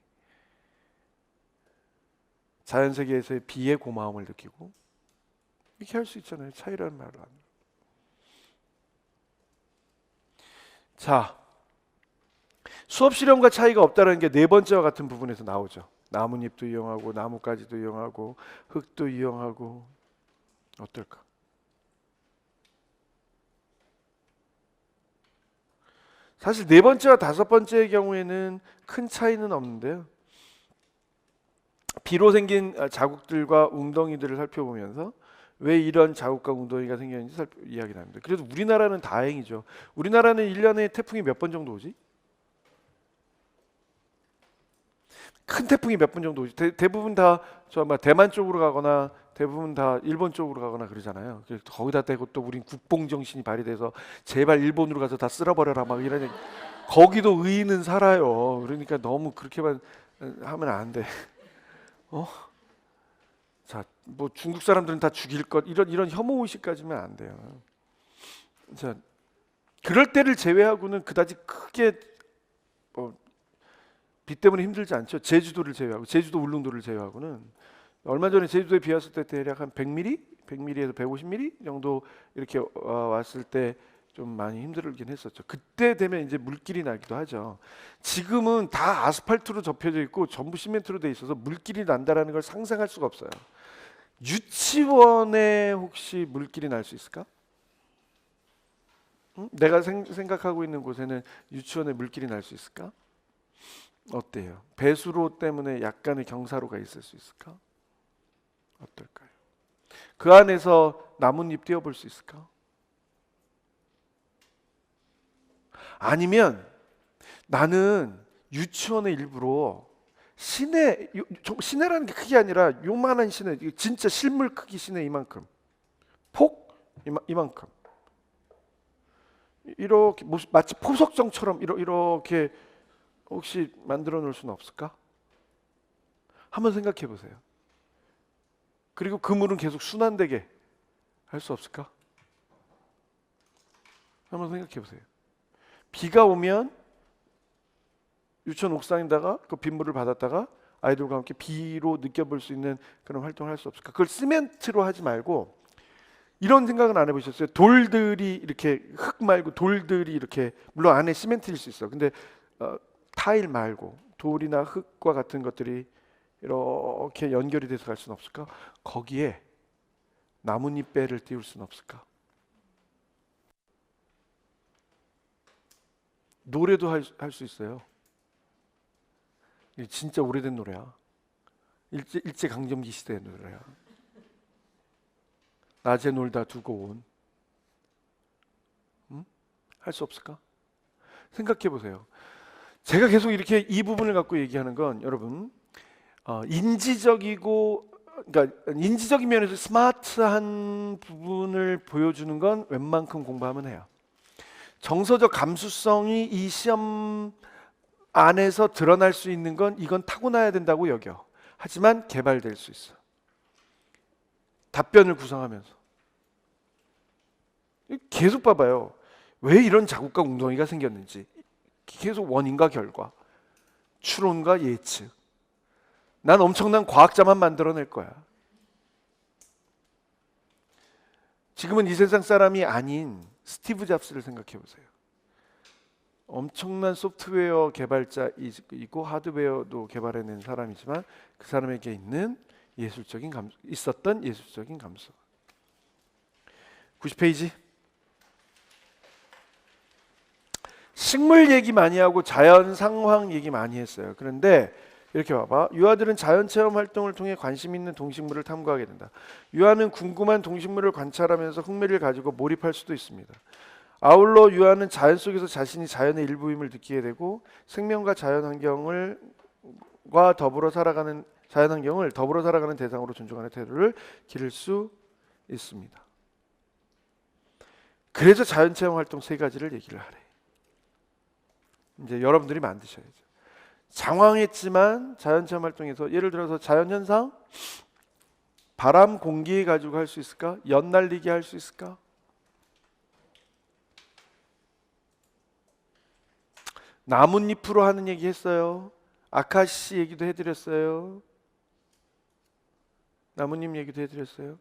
자연세계에서의 비의 고마움을 느끼고 이렇게 할 수 있잖아요. 차이라는 말을 안 해요. 자, 수업 실험과 차이가 없다는 게 네 번째와 같은 부분에서 나오죠. 나뭇잎도 이용하고 나뭇가지도 이용하고 흙도 이용하고 어떨까? 사실 네 번째와 다섯 번째의 경우에는 큰 차이는 없는데요. 비로 생긴 자국들과 웅덩이들을 살펴보면서 왜 이런 자국과 웅덩이가 생겼는지 이야기 나눕니다. 그래도 우리나라는 다행이죠. 우리나라는 1년에 태풍이 몇 번 정도 오지? 큰 태풍이 몇 번 정도 오지? 대부분 다 저 아마 대만 쪽으로 가거나 대부분 다 일본 쪽으로 가거나 그러잖아요. 그래서 거기다 대고 또 우린 국뽕 정신이 발휘돼서 제발 일본으로 가서 다 쓸어버려라 막 이런. 거기도 의인은 살아요. 그러니까 너무 그렇게만 하면 안 돼. 자, 뭐 중국 사람들은 다 죽일 것 이런 혐오 의식까지는 안 돼요. 자, 그럴 때를 제외하고는 그다지 크게 비 때문에 힘들지 않죠. 제주도를 제외하고 제주도 울릉도를 제외하고는 얼마 전에 제주도에 비 왔을 때 대략 한 100mm, 100mm에서 150mm 정도 이렇게 왔을 때 좀 많이 힘들긴 했었죠. 그때 되면 이제 물길이 나기도 하죠. 지금은 다 아스팔트로 접혀져 있고 전부 시멘트로 돼 있어서 물길이 난다라는 걸 상상할 수가 없어요. 유치원에 혹시 물길이 날 수 있을까? 응? 내가 생각하고 있는 곳에는 유치원에 물길이 날 수 있을까? 어때요? 배수로 때문에 약간의 경사로가 있을 수 있을까? 어떨까요? 그 안에서 나뭇잎 띄워볼 수 있을까? 아니면 나는 유치원에 일부러 시내라는 게 크게 아니라 요만한 시내, 진짜 실물 크기 시내 이만큼, 폭 이만큼, 이렇게 마치 포석정처럼 이렇게 혹시 만들어 놓을 수는 없을까? 한번 생각해 보세요. 그리고 그 물은 계속 순환되게 할 수 없을까? 한번 생각해 보세요. 비가 오면 유치원 옥상에다가 그 빗물을 받았다가 아이들과 함께 비로 느껴볼 수 있는 그런 활동을 할 수 없을까? 그걸 시멘트로 하지 말고 이런 생각은 안 해보셨어요? 돌들이 이렇게 흙 말고 돌들이 이렇게 물론 안에 시멘트일 수 있어. 근데 타일 말고 돌이나 흙과 같은 것들이 이렇게 연결이 돼서 갈 수는 없을까? 거기에 나뭇잎배를 띄울 수는 없을까? 노래도 할 수 있어요. 진짜 오래된 노래야. 일제 강점기 시대의 노래야. 낮에 놀다 두고 온. 할 수 없을까? 생각해 보세요. 제가 계속 이렇게 이 부분을 갖고 얘기하는 건 여러분 인지적이고 그러니까 인지적인 면에서 스마트한 부분을 보여주는 건 웬만큼 공부하면 해요. 정서적 감수성이 이 시험 안에서 드러날 수 있는 건 이건 타고나야 된다고 여겨. 하지만 개발될 수 있어. 답변을 구성하면서. 계속 봐봐요. 왜 이런 자국과 웅덩이가 생겼는지. 계속 원인과 결과, 추론과 예측. 난 엄청난 과학자만 만들어낼 거야. 지금은 이 세상 사람이 아닌 스티브 잡스를 생각해 보세요. 엄청난 소프트웨어 개발자이고 하드웨어도 개발해낸 사람이지만 그 사람에게 있었던 예술적인 감성. 90페이지. 식물 얘기 많이 하고 자연 상황 얘기 많이 했어요. 그런데 이렇게 봐봐. 유아들은 자연체험 활동을 통해 관심 있는 동식물을 탐구하게 된다. 유아는 궁금한 동식물을 관찰하면서 흥미를 가지고 몰입할 수도 있습니다. 아울러 유아는 자연 속에서 자신이 자연의 일부임을 느끼게 되고 생명과 자연환경을 더불어 살아가는 대상으로 존중하는 태도를 기를 수 있습니다. 그래서 자연체험 활동 3가지를 얘기를 하래. 이제 여러분들이 만드셔야죠. 장황했지만 자연체험 활동에서 예를 들어서 자연현상, 바람, 공기 가지고 할 수 있을까? 연날리기 할 수 있을까? 나뭇잎으로 하는 얘기 했어요. 아카시 얘기도 해드렸어요. 나뭇잎 얘기도 해드렸어요.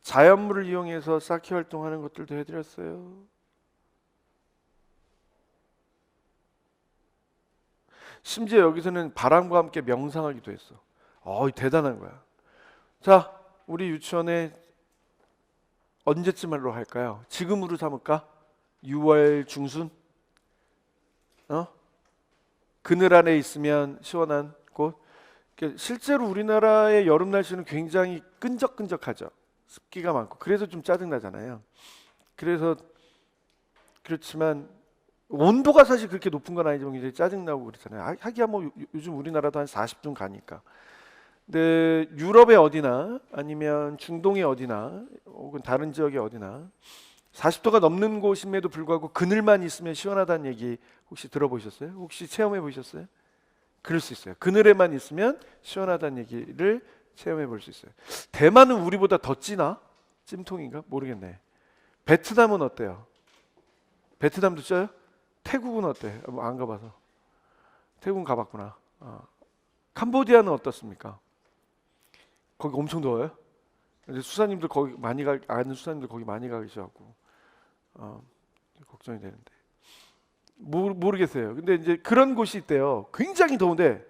자연물을 이용해서 쌓기 활동하는 것들도 해드렸어요. 심지어 여기서는 바람과 함께 명상하기도 했어. 대단한 거야. 자, 우리 유치원에 언제쯤으로 할까요? 지금으로 삼을까? 6월 중순? 그늘 안에 있으면 시원한 곳. 실제로 우리나라의 여름 날씨는 굉장히 끈적끈적하죠. 습기가 많고 그래서 좀 짜증나잖아요. 그렇지만 온도가 사실 그렇게 높은 건 아니지만 굉장히 짜증나고 그렇잖아요. 하기야 뭐 요즘 우리나라도 한 40도 가니까. 근데 유럽의 어디나 아니면 중동의 어디나 혹은 다른 지역의 어디나 40도가 넘는 곳임에도 불구하고 그늘만 있으면 시원하다는 얘기 혹시 들어보셨어요? 혹시 체험해 보셨어요? 그럴 수 있어요. 그늘에만 있으면 시원하다는 얘기를 체험해 볼 수 있어요. 대만은 우리보다 더 찌나? 찜통인가? 모르겠네. 베트남은 어때요? 베트남도 쪄요? 태국은 어때? 안 가봐서. 태국은 가봤구나. 캄보디아는 어떻습니까? 거기 엄청 더워요? 이제 수사님들 거기 많이 아는 수사님들 거기 많이 가셔갖고 걱정이 되는데 모르겠어요. 근데 이제 그런 곳이 있대요. 굉장히 더운데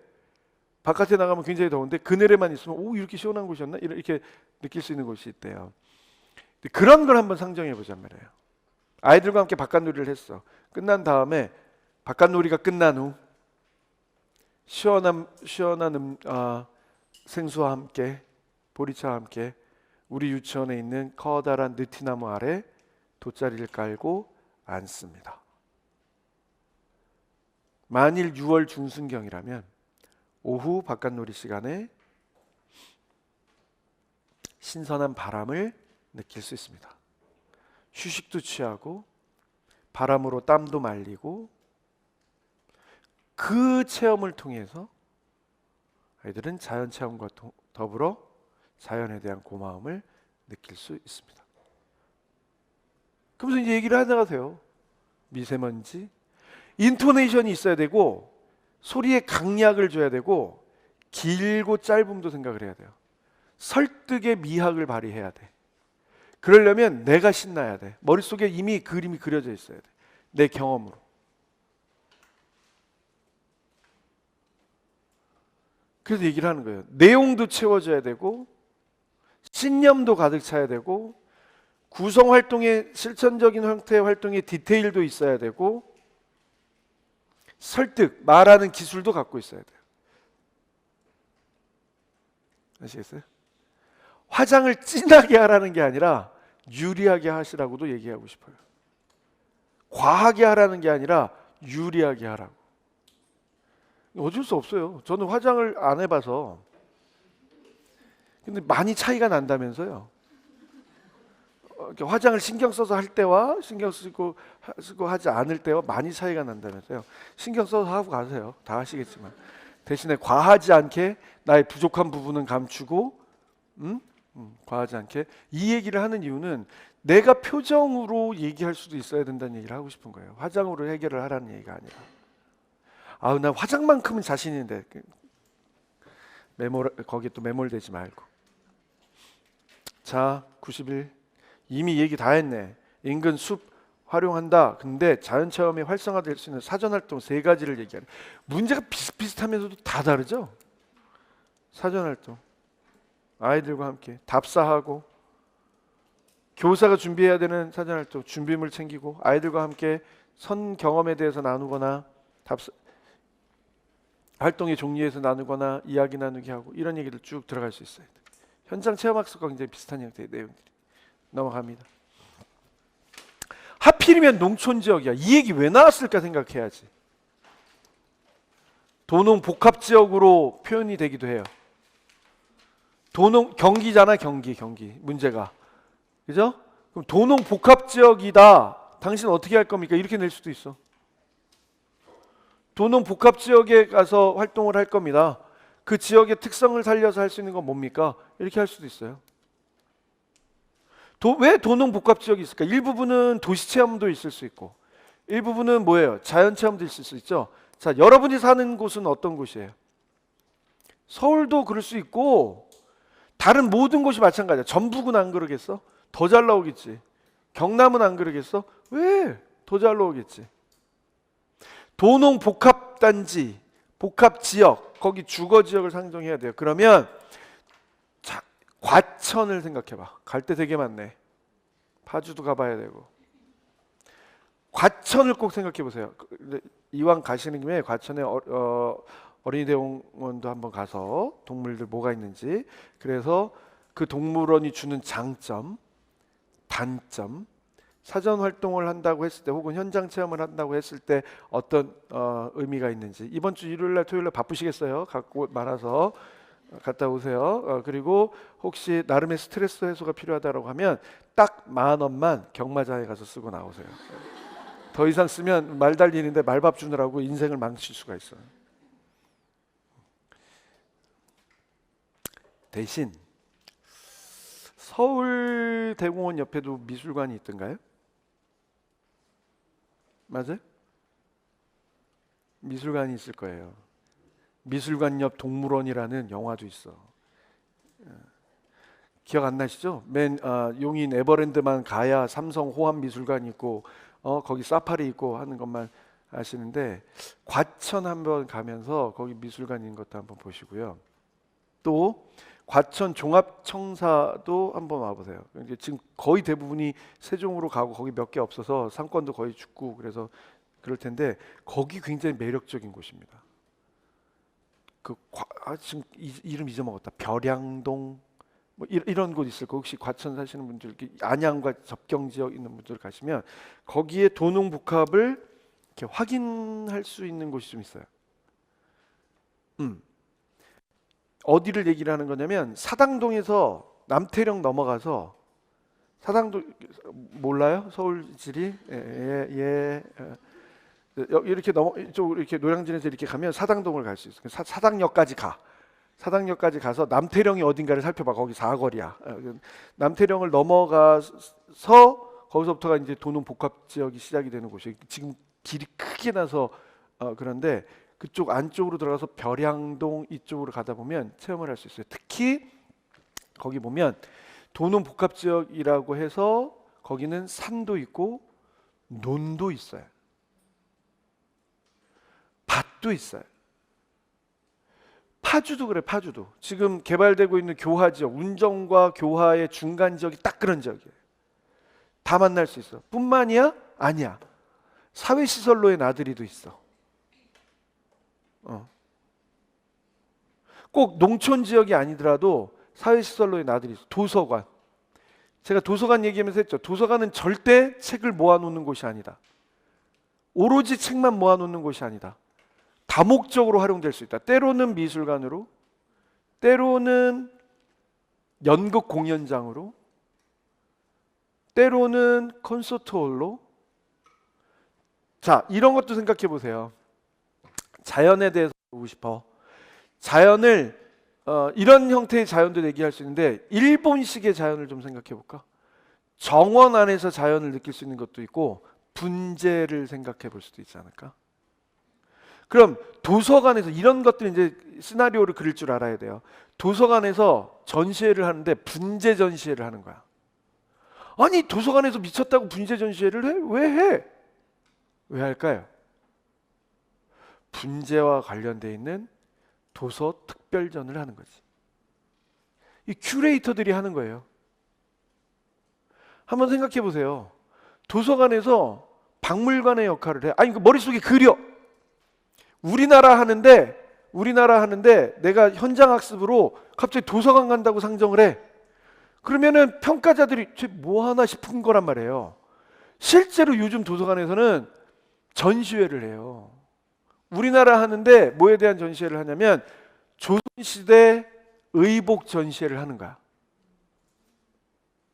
바깥에 나가면 굉장히 더운데 그늘에만 있으면 오 이렇게 시원한 곳이었나? 이렇게 느낄 수 있는 곳이 있대요. 그런 걸 한번 상정해 보자는 말이에요. 아이들과 함께 바깥놀이를 했어. 끝난 다음에 바깥놀이가 끝난 후 시원한 생수와 함께 보리차와 함께 우리 유치원에 있는 커다란 느티나무 아래 돗자리를 깔고 앉습니다. 만일 6월 중순경이라면 오후 바깥놀이 시간에 신선한 바람을 느낄 수 있습니다. 휴식도 취하고 바람으로 땀도 말리고 그 체험을 통해서 아이들은 자연 체험과 더불어 자연에 대한 고마움을 느낄 수 있습니다. 그러면서 이제 얘기를 하나가세요. 미세먼지, 인토네이션이 있어야 되고 소리에 강약을 줘야 되고 길고 짧음도 생각을 해야 돼요. 설득의 미학을 발휘해야 돼. 그러려면 내가 신나야 돼. 머릿속에 이미 그림이 그려져 있어야 돼. 내 경험으로. 그래서 얘기를 하는 거예요. 내용도 채워져야 되고 신념도 가득 차야 되고 구성 활동의 실천적인 형태의 활동의 디테일도 있어야 되고 설득, 말하는 기술도 갖고 있어야 돼요. 아시겠어요? 화장을 진하게 하라는 게 아니라 유리하게 하시라고도 얘기하고 싶어요. 과하게 하라는 게 아니라 유리하게 하라고. 어쩔 수 없어요. 저는 화장을 안 해봐서 근데 많이 차이가 난다면서요. 화장을 신경 써서 할 때와 신경 쓰고 하지 않을 때와 많이 차이가 난다면서요. 신경 써서 하고 가세요. 다 하시겠지만 대신에 과하지 않게 나의 부족한 부분은 감추고 과하지 않게 이 얘기를 하는 이유는 내가 표정으로 얘기할 수도 있어야 된다는 얘기를 하고 싶은 거예요. 화장으로 해결을 하라는 얘기가 아니라. 아우 나 화장만큼은 자신 있는데 거기에 또 매몰되지 말고. 자 91 이미 얘기 다 했네. 인근 숲 활용한다. 근데 자연체험이 활성화될 수 있는 사전활동 3가지를 얘기하네. 문제가 비슷비슷하면서도 다 다르죠. 사전활동 아이들과 함께 답사하고 교사가 준비해야 되는 사전활동 준비물 챙기고 아이들과 함께 선 경험에 대해서 나누거나 활동의 종류에서 나누거나 이야기 나누기 하고 이런 얘기들 쭉 들어갈 수 있어요. 현장 체험학습과 굉장히 비슷한 형태의 내용들이 넘어갑니다. 하필이면 농촌 지역이야. 이 얘기 왜 나왔을까 생각해야지. 도농 복합 지역으로 표현이 되기도 해요. 도농 경기잖아. 경기 문제가 그죠? 그럼 도농 복합 지역이다. 당신 어떻게 할 겁니까? 이렇게 낼 수도 있어. 도농 복합 지역에 가서 활동을 할 겁니다. 그 지역의 특성을 살려서 할 수 있는 건 뭡니까? 이렇게 할 수도 있어요. 왜 도농 복합 지역이 있을까? 일부분은 도시 체험도 있을 수 있고 일부분은 뭐예요? 자연 체험도 있을 수 있죠. 자, 여러분이 사는 곳은 어떤 곳이에요? 서울도 그럴 수 있고 다른 모든 곳이 마찬가지야. 전북은 안 그러겠어? 더 잘 나오겠지. 경남은 안 그러겠어? 왜? 더 잘 나오겠지. 도농 복합 단지, 복합 지역, 거기 주거 지역을 상정해야 돼요. 그러면 자, 과천을 생각해봐. 갈 때 되게 많네. 파주도 가봐야 되고. 과천을 꼭 생각해 보세요. 이왕 가시는 김에 과천에 어린이 대공원도 한번 가서 동물들 뭐가 있는지, 그래서 그 동물원이 주는 장점, 단점, 사전 활동을 한다고 했을 때 혹은 현장 체험을 한다고 했을 때 어떤 의미가 있는지. 이번 주 일요일날 토요일날 바쁘시겠어요? 갖고 말아서 갔다 오세요. 그리고 혹시 나름의 스트레스 해소가 필요하다고 하면 딱 10,000원만 경마장에 가서 쓰고 나오세요. 더 이상 쓰면 말 달리는데 말밥 주느라고 인생을 망칠 수가 있어요. 대신 서울대공원 옆에도 미술관이 있던가요? 맞아요? 미술관이 있을 거예요. 미술관 옆 동물원이라는 영화도 있어. 기억 안 나시죠? 용인 에버랜드만 가야 삼성 호암 미술관이 있고 거기 사파리 있고 하는 것만 아시는데 과천 한번 가면서 거기 미술관 있는 것도 한번 보시고요. 또 과천 종합청사도 한번 와보세요. 지금 거의 대부분이 세종으로 가고 거기 몇 개 없어서 상권도 거의 죽고 그래서 그럴 텐데 거기 굉장히 매력적인 곳입니다. 지금 이름 잊어먹었다. 벼량동 뭐 이런 곳 있을 거. 혹시 과천 사시는 분들, 안양과 접경 지역 있는 분들 가시면 거기에 도농복합을 이렇게 확인할 수 있는 곳이 좀 있어요. 어디를 얘기를 하는 거냐면 사당동에서 남태령 넘어가서 사당동 몰라요? 서울 지리 이렇게 이쪽으로 이렇게 노량진에서 이렇게 가면 사당동을 갈 수 있어요. 사당역까지 가. 사당역까지 가서 남태령이 어딘가를 살펴봐. 거기 사거리야. 남태령을 넘어가서 거기서부터가 이제 도농 복합 지역이 시작이 되는 곳이에요. 지금 길이 크게 나서 그런데 그쪽 안쪽으로 들어가서 벼량동 이쪽으로 가다 보면 체험을 할 수 있어요. 특히 거기 보면 도농 복합 지역이라고 해서 거기는 산도 있고 논도 있어요. 밭도 있어요. 파주도 그래. 파주도 지금 개발되고 있는 교화 지역, 운정과 교화의 중간 지역이 딱 그런 지역이에요. 다 만날 수 있어. 뿐만이야? 아니야. 사회시설로의 나들이도 있어. 꼭 농촌 지역이 아니더라도 사회시설로의 나들이 있어. 도서관. 제가 도서관 얘기하면서 했죠. 도서관은 절대 책을 모아놓는 곳이 아니다. 오로지 책만 모아놓는 곳이 아니다. 다목적으로 활용될 수 있다. 때로는 미술관으로, 때로는 연극 공연장으로, 때로는 콘서트홀로. 자, 이런 것도 생각해 보세요. 자연에 대해서 보고 싶어. 자연을 이런 형태의 자연도 얘기할 수 있는데 일본식의 자연을 좀 생각해 볼까? 정원 안에서 자연을 느낄 수 있는 것도 있고 분재를 생각해 볼 수도 있지 않을까? 그럼 도서관에서 이런 것들 이제 시나리오를 그릴 줄 알아야 돼요. 도서관에서 전시회를 하는데 분재 전시회를 하는 거야. 아니 도서관에서 미쳤다고 분재 전시회를 해? 왜 해? 왜 할까요? 분재와 관련돼 있는 도서 특별전을 하는 거지. 이 큐레이터들이 하는 거예요. 한번 생각해 보세요. 도서관에서 박물관의 역할을 해. 아니 그 머릿속에 그려. 우리나라 하는데 내가 현장 학습으로 갑자기 도서관 간다고 상정을 해. 그러면은 평가자들이 쟤 뭐 하나 싶은 거란 말이에요. 실제로 요즘 도서관에서는 전시회를 해요. 우리나라 하는데 뭐에 대한 전시회를 하냐면 조선시대 의복 전시회를 하는 거야.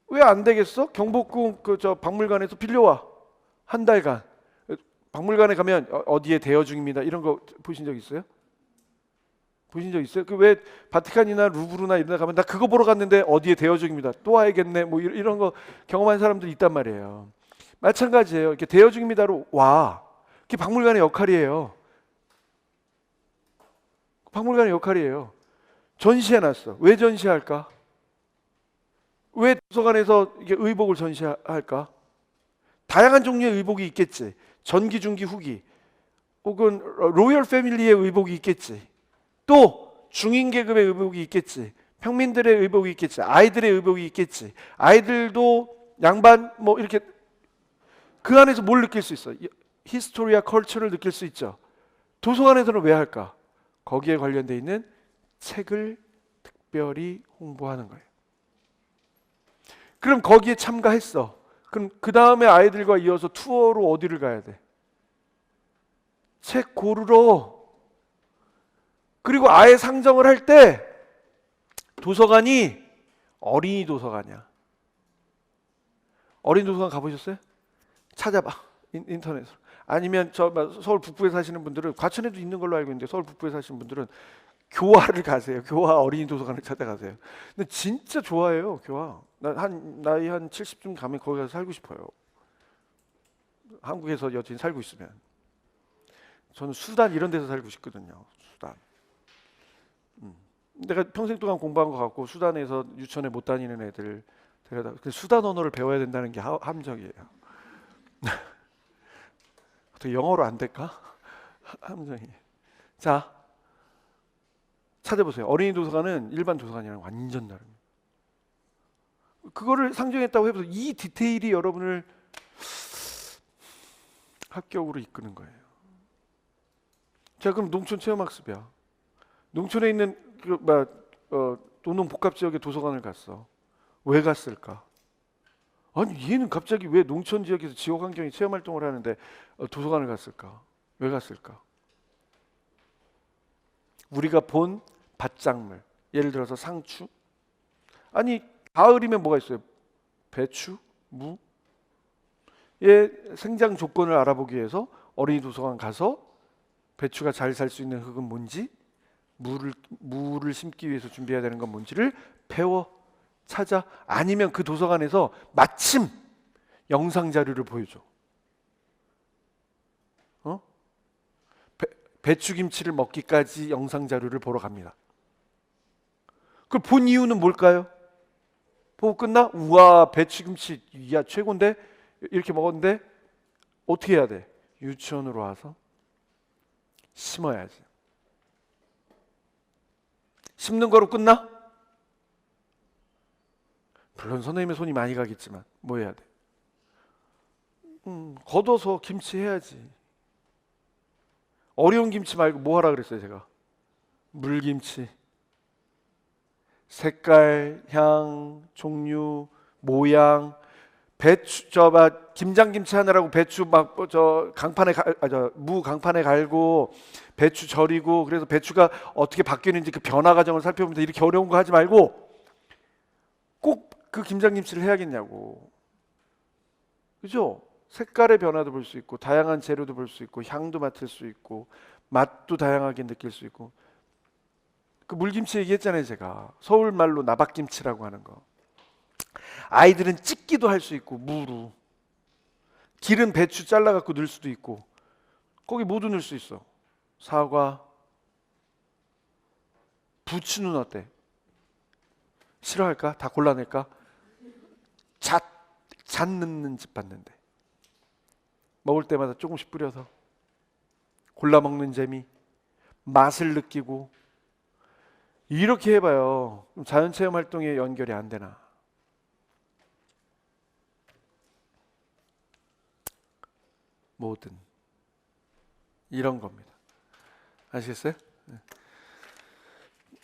왜 안 되겠어? 경복궁 저 박물관에서 빌려와. 한 달간. 박물관에 가면 어디에 대여 중입니다. 이런 거 보신 적 있어요? 보신 적 있어요? 그 왜 바티칸이나 루브르나 이런 데 가면 나 그거 보러 갔는데 어디에 대여 중입니다. 또 와야겠네. 뭐 이런 거 경험한 사람들 있단 말이에요. 마찬가지예요. 이렇게 대여 중입니다로 와. 그게 박물관의 역할이에요. 박물관의 역할이에요. 전시해 놨어. 왜 전시할까? 왜 도서관에서 이게 의복을 전시할까? 다양한 종류의 의복이 있겠지. 전기, 중기, 후기. 혹은 로열 패밀리의 의복이 있겠지. 또 중인 계급의 의복이 있겠지. 평민들의 의복이 있겠지. 아이들의 의복이 있겠지. 아이들도 양반 뭐 이렇게 그 안에서 뭘 느낄 수 있어? 히스토리와 컬처를 느낄 수 있죠. 도서관에서는 왜 할까? 거기에 관련돼 있는 책을 특별히 홍보하는 거예요. 그럼 거기에 참가했어. 그럼 그 다음에 아이들과 이어서 투어로 어디를 가야 돼? 책 고르러. 그리고 아예 상정을 할 때 도서관이 어린이 도서관이야. 어린이 도서관 가보셨어요? 찾아봐. 인터넷으로. 아니면 저 서울 북부에 사시는 분들은 과천에도 있는 걸로 알고 있는데 서울 북부에 사시는 분들은 교화를 가세요. 교화 어린이 도서관을 찾아가세요. 근데 진짜 좋아해요. 교화. 나이 한 70쯤 가면 거기 가서 살고 싶어요. 한국에서 여전히 살고 있으면. 저는 수단 이런 데서 살고 싶거든요. 수단. 내가 평생 동안 공부한 것 같고 수단에서 유치원에 못 다니는 애들 데려다 수단 언어를 배워야 된다는 게 함정이에요. 어떻게 영어로 안 될까? 함정이. 자, 찾아보세요. 어린이 도서관은 일반 도서관이랑 완전 다릅니다. 그거를 상정했다고 해서 이 디테일이 여러분을 합격으로 이끄는 거예요. 자, 그럼 농촌 체험학습이야. 농촌에 있는 도농 복합 지역의 도서관을 갔어. 왜 갔을까? 아니 얘는 갑자기 왜 농촌 지역에서 지역 환경에 체험 활동을 하는데 도서관을 갔을까? 왜 갔을까? 우리가 본 밭작물, 예를 들어서 상추. 아니 가을이면 뭐가 있어요? 배추, 무. 의 생장 조건을 알아보기 위해서 어린이 도서관 가서 배추가 잘 살 수 있는 흙은 뭔지, 무를 심기 위해서 준비해야 되는 건 뭔지를 배워 찾아. 아니면 그 도서관에서 마침 영상 자료를 보여줘. 배추김치를 먹기까지 영상 자료를 보러 갑니다. 그 본 이유는 뭘까요? 보고 끝나? 우와 배추김치 야 최고인데? 이렇게 먹었는데 어떻게 해야 돼? 유치원으로 와서 심어야지. 심는 거로 끝나? 물론 선생님의 손이 많이 가겠지만 뭐 해야 돼? 걷어서 김치 해야지. 어려운 김치 말고 뭐 하라 그랬어요 제가? 물김치. 색깔, 향, 종류, 모양. 배추 김장김치 하느라고 배추 무 강판에 갈고 배추 절이고 그래서 배추가 어떻게 바뀌는지 그 변화 과정을 살펴보면서 이렇게 어려운 거 하지 말고 꼭 그 김장김치를 해야겠냐고. 그죠? 색깔의 변화도 볼 수 있고 다양한 재료도 볼 수 있고 향도 맡을 수 있고 맛도 다양하게 느낄 수 있고. 그 물김치 얘기했잖아요. 제가 서울 말로 나박김치라고 하는 거. 아이들은 찢기도 할 수 있고 무로 기름 배추 잘라갖고 넣을 수도 있고 거기 모두 넣을 수 있어. 사과, 부추는 어때? 싫어할까? 다 골라낼까? 잣 넣는 집 봤는데 먹을 때마다 조금씩 뿌려서 골라 먹는 재미, 맛을 느끼고 이렇게 해봐요. 그럼 자연체험 활동에 연결이 안 되나? 뭐든 이런 겁니다. 아시겠어요?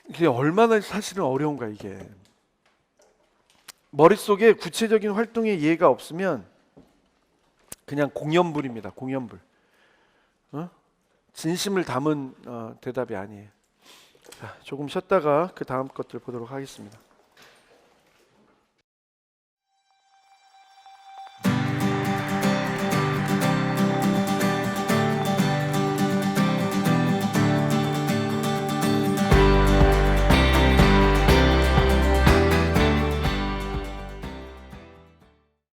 이게 얼마나 사실은 어려운가 이게. 머릿속에 구체적인 활동의 이해가 없으면 그냥 공연불입니다. 공연불. 진심을 담은 대답이 아니에요. 자, 조금 쉬었다가 그 다음 것들 보도록 하겠습니다.